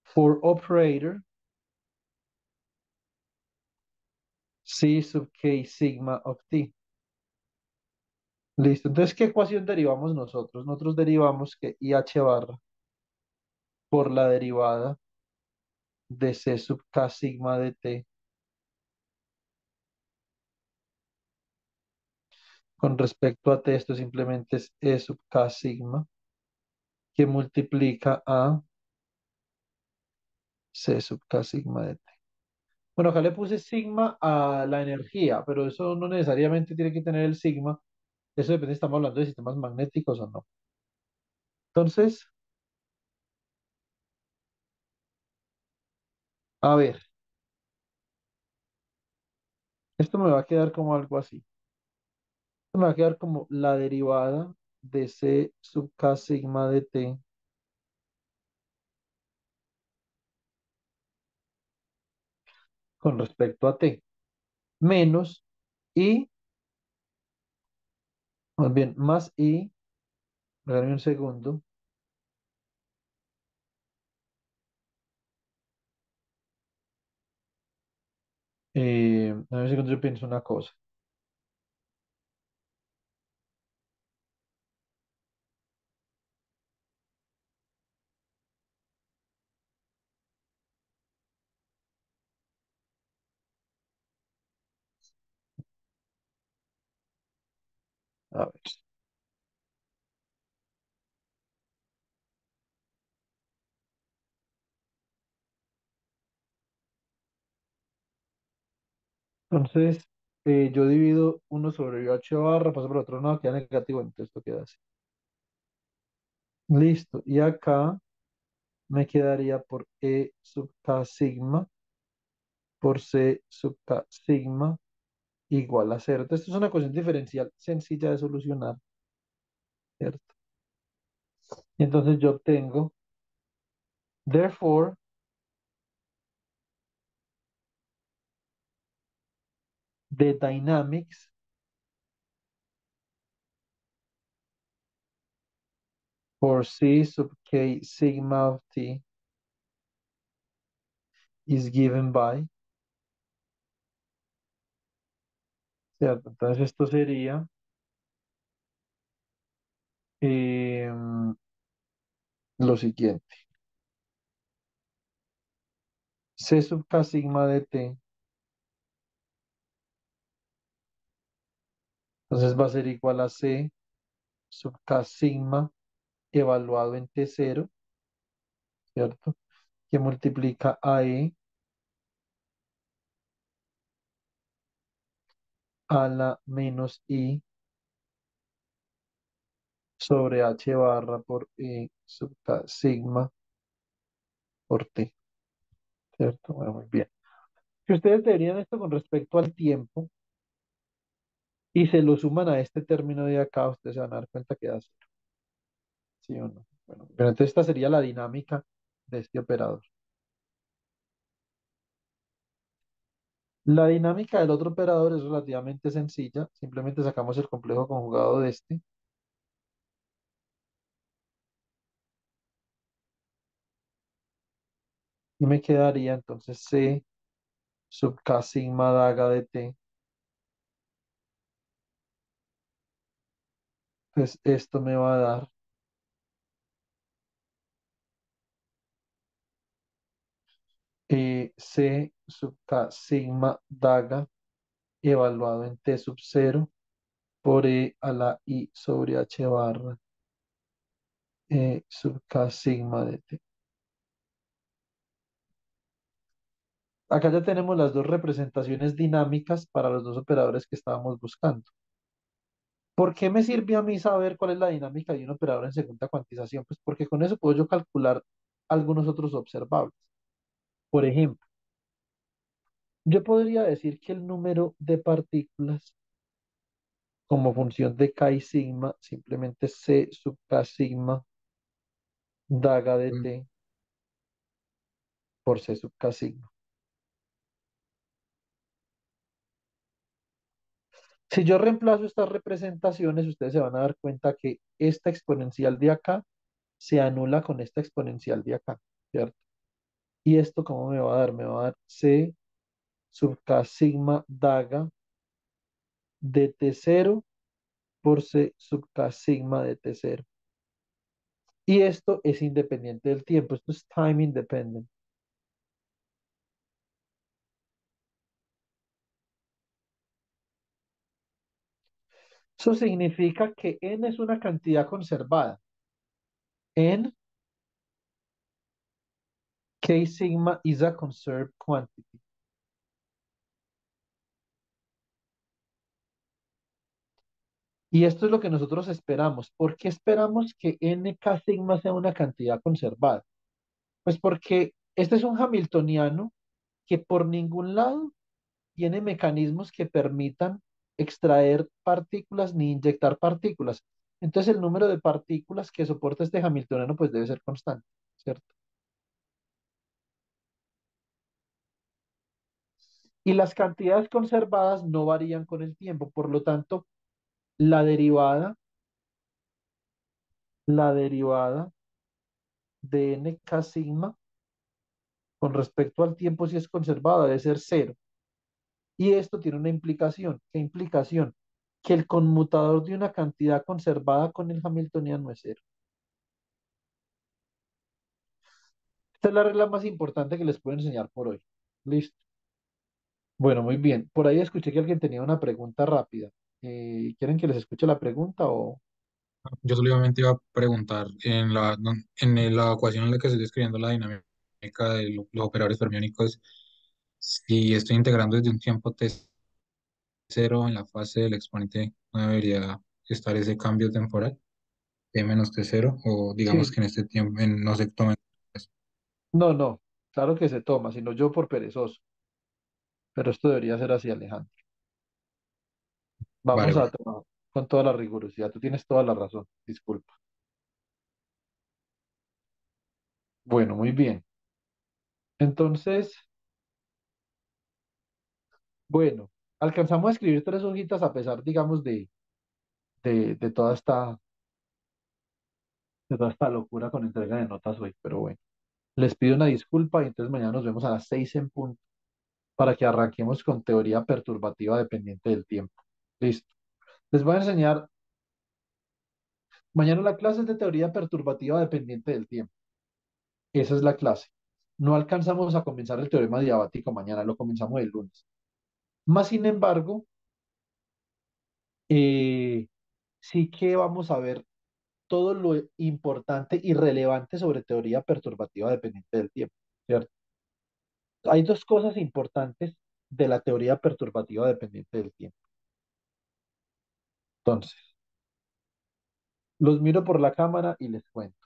For operator, C sub k sigma of t. Listo. Entonces, ¿qué ecuación derivamos nosotros? Nosotros derivamos que IH barra por la derivada de C sub k sigma de t con respecto a t, esto simplemente es E sub k sigma que multiplica a C sub k sigma de t. Bueno, acá le puse sigma a la energía, pero eso no necesariamente tiene que tener el sigma. Eso depende si estamos hablando de sistemas magnéticos o no. Entonces, a ver, esto me va a quedar como algo así. Esto me va a quedar como la derivada de C sub k sigma de t con respecto a t, menos i, más bien, más i, regálame un segundo, a ver si yo pienso una cosa. A ver. Entonces, yo divido uno sobre h barra, paso por el otro lado, queda negativo, entonces esto queda así. Listo. Y acá me quedaría por E sub k sigma por C sub k sigma igual a cero. Entonces, esto es una ecuación diferencial sencilla de solucionar, ¿cierto? Y entonces yo obtengo, therefore, the dynamics for C sub k sigma of t is given by, ¿cierto? Entonces esto sería em, lo siguiente. C sub k sigma de t, entonces va a ser igual a C sub k sigma evaluado en t cero, ¿cierto? Que multiplica a E a la menos I sobre H barra por E sub k sigma por T, ¿cierto? Bueno, muy bien. Que ustedes deberían esto con respecto al tiempo y se lo suman a este término de acá, ustedes se van a dar cuenta que da cero, ¿sí o no? Bueno, pero entonces esta sería la dinámica de este operador. La dinámica del otro operador es relativamente sencilla, simplemente sacamos el complejo conjugado de este y me quedaría entonces C sub k sigma daga de t. Entonces esto me va a dar C sub k sigma daga evaluado en t sub 0 por E a la I sobre H barra sub k sigma de t. Acá ya tenemos las dos representaciones dinámicas para los dos operadores que estábamos buscando. ¿Por qué me sirve a mí saber cuál es la dinámica de un operador en segunda cuantización? Pues porque con eso puedo yo calcular algunos otros observables. Por ejemplo, yo podría decir que el número de partículas como función de K y sigma, simplemente C sub K sigma daga de Mm, T por C sub K sigma. Si yo reemplazo estas representaciones, ustedes se van a dar cuenta que esta exponencial de acá se anula con esta exponencial de acá, ¿cierto? ¿Y esto cómo me va a dar? Me va a dar C sub K sigma daga de T0 por C sub K sigma de T0. Y esto es independiente del tiempo, esto es time independent. Eso significa que n es una cantidad conservada. N, K sigma is a conserved quantity. Y esto es lo que nosotros esperamos. ¿Por qué esperamos que nk sigma sea una cantidad conservada? Pues porque este es un hamiltoniano que por ningún lado tiene mecanismos que permitan extraer partículas ni inyectar partículas. Entonces el número de partículas que soporta este hamiltoniano pues debe ser constante, ¿cierto? Y las cantidades conservadas no varían con el tiempo, por lo tanto, la derivada, la derivada de nk sigma con respecto al tiempo si es conservada debe ser cero. Y esto tiene una implicación. ¿Qué implicación? Que el conmutador de una cantidad conservada con el hamiltoniano es cero. Esta es la regla más importante que les puedo enseñar por hoy. Listo. Bueno, muy bien. Por ahí escuché que alguien tenía una pregunta rápida. ¿Quieren que les escuche la pregunta o...? Yo solamente iba a preguntar en la ecuación en la que estoy describiendo la dinámica de los operadores fermiónicos, si estoy integrando desde un tiempo t cero en la fase del exponente, ¿no debería estar ese cambio temporal, t menos t cero? O digamos Sí. que en este tiempo no se tome. No, no. Claro que se toma, sino yo por perezoso. Pero esto debería ser así, Alejandro. Vale, Vamos a vale. trabajar con toda la rigurosidad. Tú tienes toda la razón. Disculpa. Bueno, muy bien. Entonces, bueno, alcanzamos a escribir tres hojitas a pesar, digamos, de toda esta locura con entrega de notas hoy. Pero bueno, les pido una disculpa y entonces mañana nos vemos a las 6 en punto para que arranquemos con teoría perturbativa dependiente del tiempo. Listo. Les voy a enseñar, mañana la clase es de teoría perturbativa dependiente del tiempo. Esa es la clase. No alcanzamos a comenzar el teorema diabático mañana, lo comenzamos el lunes. Más sin embargo, eh, sí que vamos a ver todo lo importante y relevante sobre teoría perturbativa dependiente del tiempo, ¿cierto? Hay dos cosas importantes de la teoría perturbativa dependiente del tiempo. Entonces, los miro por la cámara y les cuento.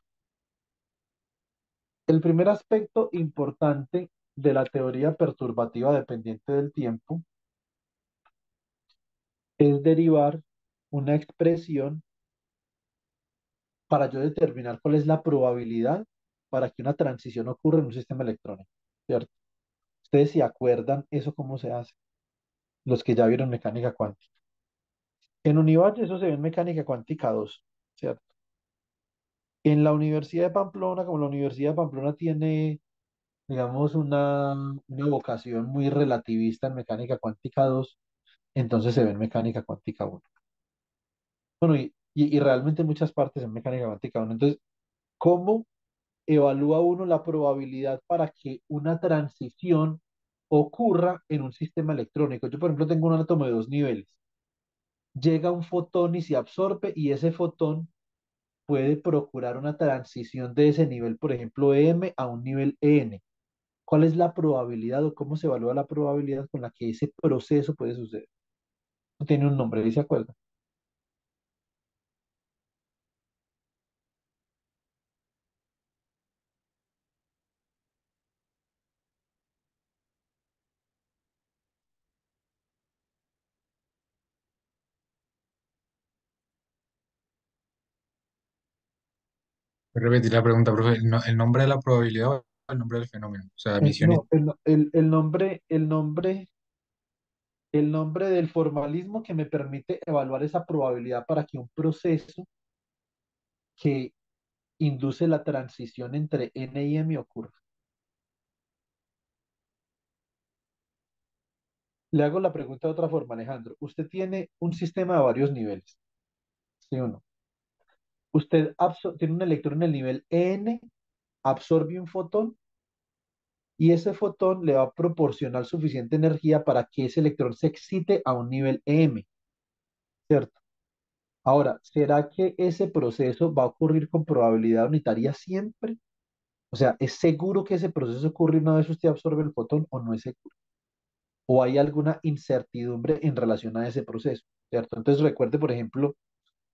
El primer aspecto importante de la teoría perturbativa dependiente del tiempo es derivar una expresión para yo determinar cuál es la probabilidad para que una transición ocurra en un sistema electrónico, ¿cierto? Ustedes se acuerdan eso cómo se hace, los que ya vieron mecánica cuántica. En Univalle eso se ve en mecánica cuántica 2, ¿cierto? En la Universidad de Pamplona, como la Universidad de Pamplona tiene, digamos, una vocación muy relativista en mecánica cuántica 2, entonces se ve en mecánica cuántica 1. Bueno, y realmente en muchas partes en mecánica cuántica 1. Entonces, ¿cómo evalúa uno la probabilidad para que una transición ocurra en un sistema electrónico? Yo, por ejemplo, tengo un átomo de dos niveles. Llega un fotón y se absorbe y ese fotón puede procurar una transición de ese nivel, por ejemplo, M a un nivel N. ¿Cuál es la probabilidad o cómo se evalúa la probabilidad con la que ese proceso puede suceder? No tiene un nombre, ¿sí se acuerda? Repetir la pregunta, profe. ¿El nombre de la probabilidad o el nombre del fenómeno? O sea, emisión y... No, el nombre del formalismo que me permite evaluar esa probabilidad para que un proceso que induce la transición entre n y m ocurra. Le hago la pregunta de otra forma, Alejandro. Usted tiene un sistema de varios niveles, ¿sí o no? Usted tiene un electrón en el nivel n, absorbe un fotón y ese fotón le va a proporcionar suficiente energía para que ese electrón se excite a un nivel m, ¿cierto? Ahora, ¿será que ese proceso va a ocurrir con probabilidad unitaria siempre? O sea, ¿es seguro que ese proceso ocurre una vez usted absorbe el fotón o no es seguro? ¿O hay alguna incertidumbre en relación a ese proceso? ¿Cierto? Entonces recuerde, por ejemplo,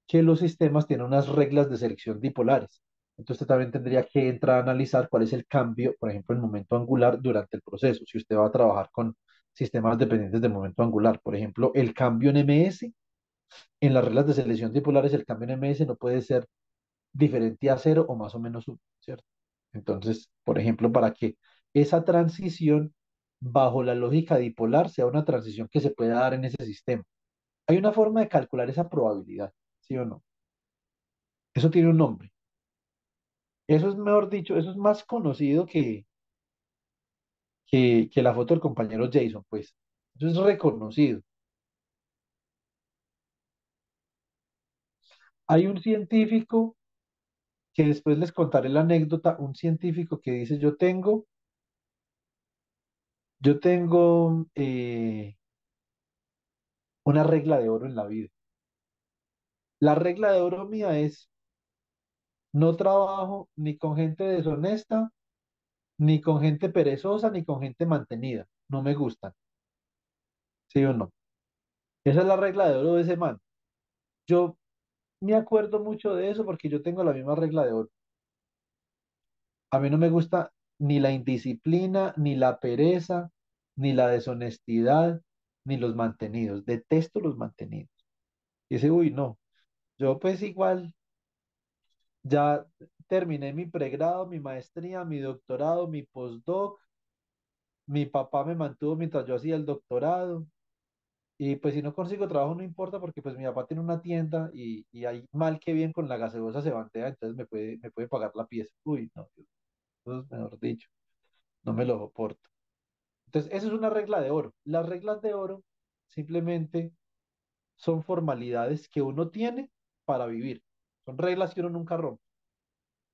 que los sistemas tienen unas reglas de selección dipolares. Entonces usted también tendría que entrar a analizar cuál es el cambio, por ejemplo, el momento angular durante el proceso. Si usted va a trabajar con sistemas dependientes del momento angular, por ejemplo, el cambio en ms, en las reglas de selección dipolares, el cambio en ms no puede ser diferente a cero o más o menos uno, ¿cierto? Entonces, por ejemplo, para que esa transición bajo la lógica dipolar sea una transición que se pueda dar en ese sistema. Hay una forma de calcular esa probabilidad, ¿sí o no? Eso tiene un nombre. Eso es, mejor dicho, eso es más conocido que la foto del compañero Jason, pues. Eso es reconocido. Hay un científico que después les contaré la anécdota, un científico que dice, yo tengo una regla de oro en la vida. La regla de oro mía es, no trabajo ni con gente deshonesta, ni con gente perezosa, ni con gente mantenida. No me gustan, ¿sí o no? Esa es la regla de oro de ese man. Yo me acuerdo mucho de eso porque yo tengo la misma regla de oro. A mí no me gusta ni la indisciplina, ni la pereza, ni la deshonestidad, ni los mantenidos. Detesto los mantenidos. Y ese, uy, no. Yo pues igual ya terminé mi pregrado, mi maestría, mi doctorado, mi postdoc. Mi papá me mantuvo mientras yo hacía el doctorado. Y pues si no consigo trabajo no importa porque pues mi papá tiene una tienda y ahí mal que bien con la gaseosa se bantea, entonces me puede pagar la pieza. Uy, no, eso es mejor dicho, no me lo soporto. Entonces, eso es una regla de oro. Las reglas de oro simplemente son formalidades que uno tiene para vivir. Son reglas que uno nunca rompe.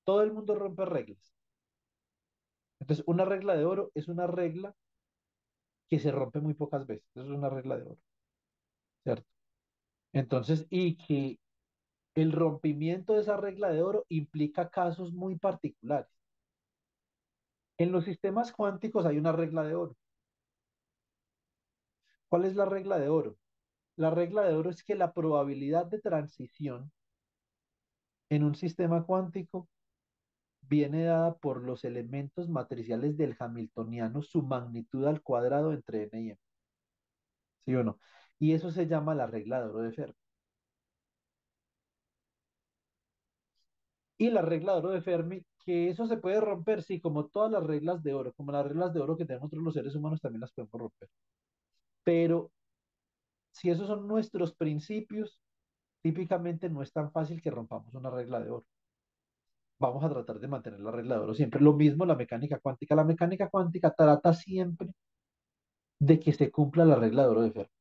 Todo el mundo rompe reglas. Entonces, una regla de oro es una regla que se rompe muy pocas veces. Eso es una regla de oro, ¿cierto? Entonces, y que el rompimiento de esa regla de oro implica casos muy particulares. En los sistemas cuánticos hay una regla de oro. ¿Cuál es la regla de oro? La regla de oro es que la probabilidad de transición en un sistema cuántico viene dada por los elementos matriciales del Hamiltoniano, su magnitud al cuadrado entre n y m. ¿Sí o no? Y eso se llama la regla de oro de Fermi. Y la regla de oro de Fermi, que eso se puede romper, sí, como todas las reglas de oro, como las reglas de oro que tenemos nosotros los seres humanos también las podemos romper. Pero si esos son nuestros principios, típicamente no es tan fácil que rompamos una regla de oro. Vamos a tratar de mantener la regla de oro siempre. Lo mismo la mecánica cuántica. La mecánica cuántica trata siempre de que se cumpla la regla de oro de Fermi,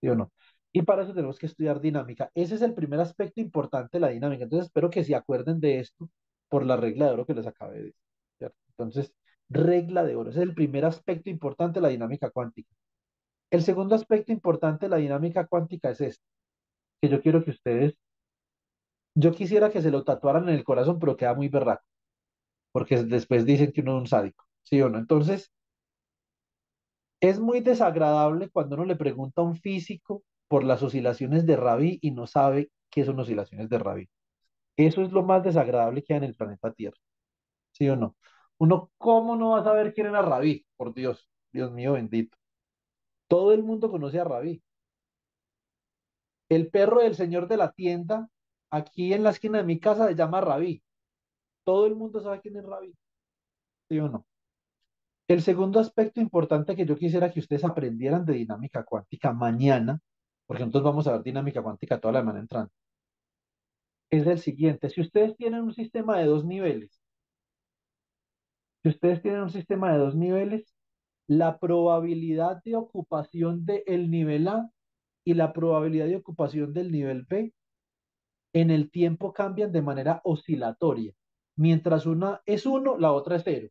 ¿sí o no? Y para eso tenemos que estudiar dinámica. Ese es el primer aspecto importante de la dinámica. Entonces espero que se acuerden de esto por la regla de oro que les acabé de decir, ¿cierto? Entonces, regla de oro. Ese es el primer aspecto importante de la dinámica cuántica. El segundo aspecto importante de la dinámica cuántica es este, que yo quiero que ustedes, yo quisiera que se lo tatuaran en el corazón, pero queda muy berraco, porque después dicen que uno es un sádico, ¿sí o no? Entonces, es muy desagradable cuando uno le pregunta a un físico por las oscilaciones de Rabi y no sabe qué son oscilaciones de Rabi. Eso es lo más desagradable que hay en el planeta Tierra, ¿sí o no? Uno, ¿cómo no va a saber quién era Rabi? Por Dios, Dios mío bendito. Todo el mundo conoce a Rabi. El perro del señor de la tienda, aquí en la esquina de mi casa, se llama Rabi. Todo el mundo sabe quién es Rabi, ¿sí o no? El segundo aspecto importante que yo quisiera que ustedes aprendieran de dinámica cuántica mañana, porque nosotros vamos a ver dinámica cuántica toda la semana entrante, es el siguiente. Si ustedes tienen un sistema de dos niveles, si ustedes tienen un sistema de dos niveles, la probabilidad de ocupación del nivel A y la probabilidad de ocupación del nivel B en el tiempo cambian de manera oscilatoria. Mientras una es uno, la otra es cero.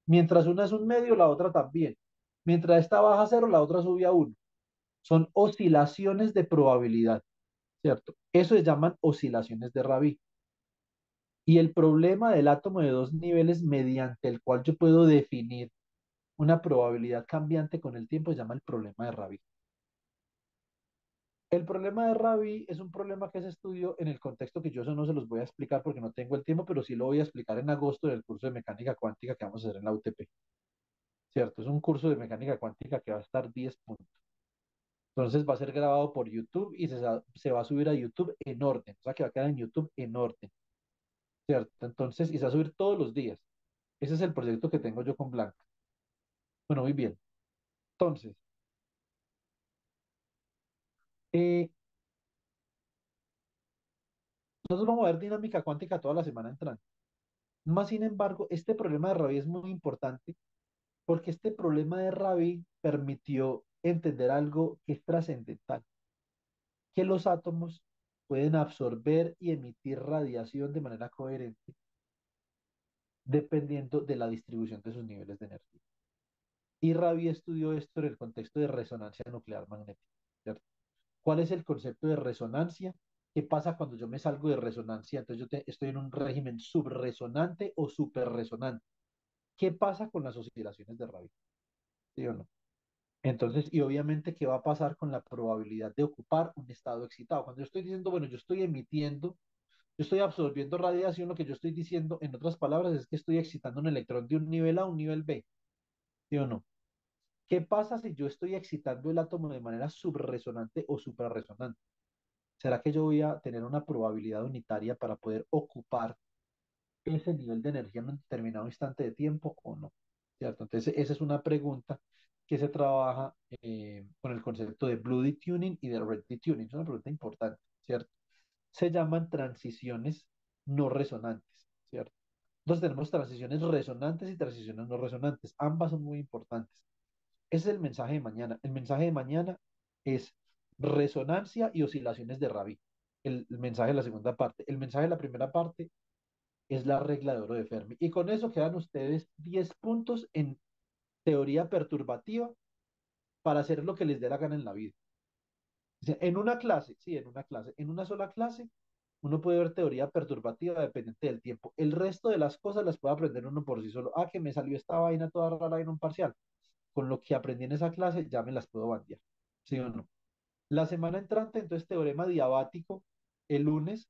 Mientras una es un medio, la otra también. Mientras esta baja a cero, la otra sube a uno. Son oscilaciones de probabilidad, ¿cierto? Eso se llaman oscilaciones de Rabi. Y el problema del átomo de dos niveles mediante el cual yo puedo definir una probabilidad cambiante con el tiempo se llama el problema de Rabi. El problema de Rabi es un problema que se estudió en el contexto que yo eso no se los voy a explicar porque no tengo el tiempo, pero sí lo voy a explicar en agosto del curso de mecánica cuántica que vamos a hacer en la UTP, ¿cierto? Es un curso de mecánica cuántica que va a estar 10 puntos. Entonces va a ser grabado por YouTube y se va a subir a YouTube en orden, o sea que va a quedar en YouTube en orden, ¿cierto? Entonces, y se va a subir todos los días. Ese es el proyecto que tengo yo con Blanca. Bueno, muy bien. Entonces, eh, nosotros vamos a ver dinámica cuántica toda la semana entrante. Más sin embargo, este problema de Rabi es muy importante porque este problema de Rabi permitió entender algo que es trascendental, que los átomos pueden absorber y emitir radiación de manera coherente dependiendo de la distribución de sus niveles de energía. Y Rabi estudió esto en el contexto de resonancia nuclear magnética, ¿cierto? ¿Cuál es el concepto de resonancia? ¿Qué pasa cuando yo me salgo de resonancia? Entonces estoy en un régimen subresonante o superresonante. ¿Qué pasa con las oscilaciones de Rabi? ¿Sí o no? Entonces, y obviamente, ¿qué va a pasar con la probabilidad de ocupar un estado excitado? Cuando yo estoy diciendo, bueno, yo estoy emitiendo, yo estoy absorbiendo radiación, lo que yo estoy diciendo, en otras palabras, es que estoy excitando un electrón de un nivel A a un nivel B, ¿sí o no? ¿Qué pasa si yo estoy excitando el átomo de manera subresonante o suprarresonante? ¿Será que yo voy a tener una probabilidad unitaria para poder ocupar ese nivel de energía en un determinado instante de tiempo o no? ¿Cierto? Entonces, esa es una pregunta que se trabaja con el concepto de blue detuning y de red detuning. Es una pregunta importante, ¿cierto? Se llaman transiciones no resonantes, ¿cierto? Entonces tenemos transiciones resonantes y transiciones no resonantes. Ambas son muy importantes. Ese es el mensaje de mañana. El mensaje de mañana es resonancia y oscilaciones de Rabi. El mensaje de la segunda parte. El mensaje de la primera parte es la regla de oro de Fermi. Y con eso quedan ustedes 10 puntos en teoría perturbativa para hacer lo que les dé la gana en la vida. O sea, en una clase, sí, en una clase, en una sola clase, uno puede ver teoría perturbativa dependiente del tiempo. El resto de las cosas las puede aprender uno por sí solo. Ah, que me salió esta vaina toda rara en un parcial. Con lo que aprendí en esa clase ya me las puedo bandear. ¿Sí o no? La semana entrante, entonces, teorema diabático el lunes.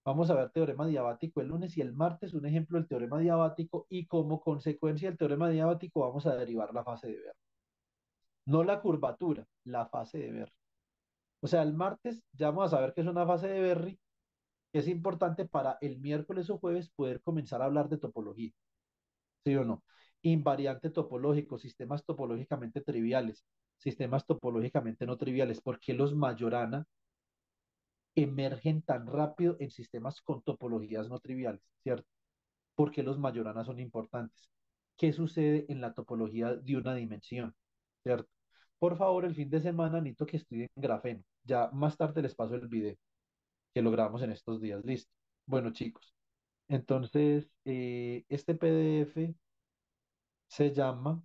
Vamos a ver teorema diabático el lunes y el martes un ejemplo del teorema diabático y como consecuencia del teorema diabático vamos a derivar la fase de Bernoulli. No la curvatura, la fase de Bernoulli. O sea, el martes ya vamos a saber que es una fase de Berry, que es importante para el miércoles o jueves poder comenzar a hablar de topología, ¿sí o no? Invariante topológico, sistemas topológicamente triviales, sistemas topológicamente no triviales, ¿por qué los Majorana emergen tan rápido en sistemas con topologías no triviales, ¿cierto? ¿Por qué los Majorana son importantes? ¿Qué sucede en la topología de una dimensión, ¿cierto? Por favor, el fin de semana necesito que estudien grafeno. Ya más tarde les paso el video que logramos en estos días. Listo. Bueno, chicos, entonces este PDF se llama,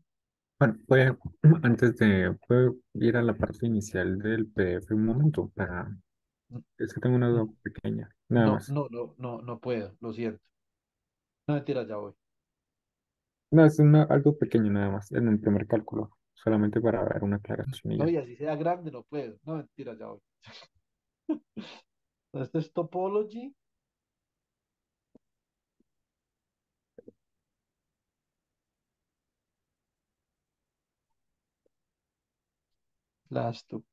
Bueno, antes de ¿puedo ir a la parte inicial del PDF un momento para... Es que tengo una duda pequeña, nada no, más. no, no, no, no puedo, lo siento. No, mentira, ya voy. No, es algo pequeño nada más, en el primer cálculo, solamente para ver una aclaración y No, ya. y así sea grande, no puedo. No, mentira, ya voy. Esto es topology, las tu-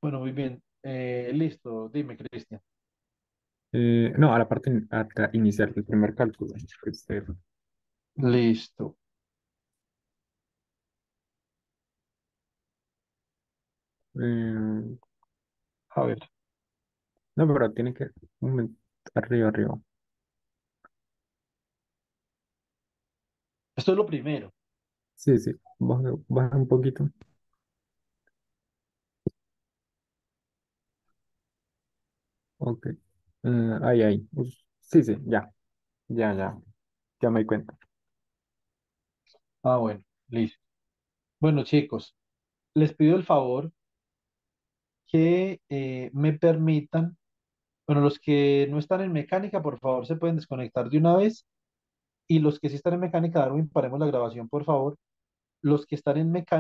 Bueno, muy bien. Listo, dime, Cristian. No, a la parte inicial, el primer cálculo. Listo. Eh, A ver, no, pero tiene que... un momento, arriba, arriba. esto es lo primero. Sí, sí, baja, baja un poquito. Ok. Ahí, ahí. Sí, sí, ya, ya, ya, ya me di cuenta. Ah, bueno, listo. Bueno, chicos, les pido el favor que me permitan, bueno, los que no están en mecánica, por favor, se pueden desconectar de una vez. Y los que sí están en mecánica, Darwin, paremos la grabación, por favor. Los que están en mecánica.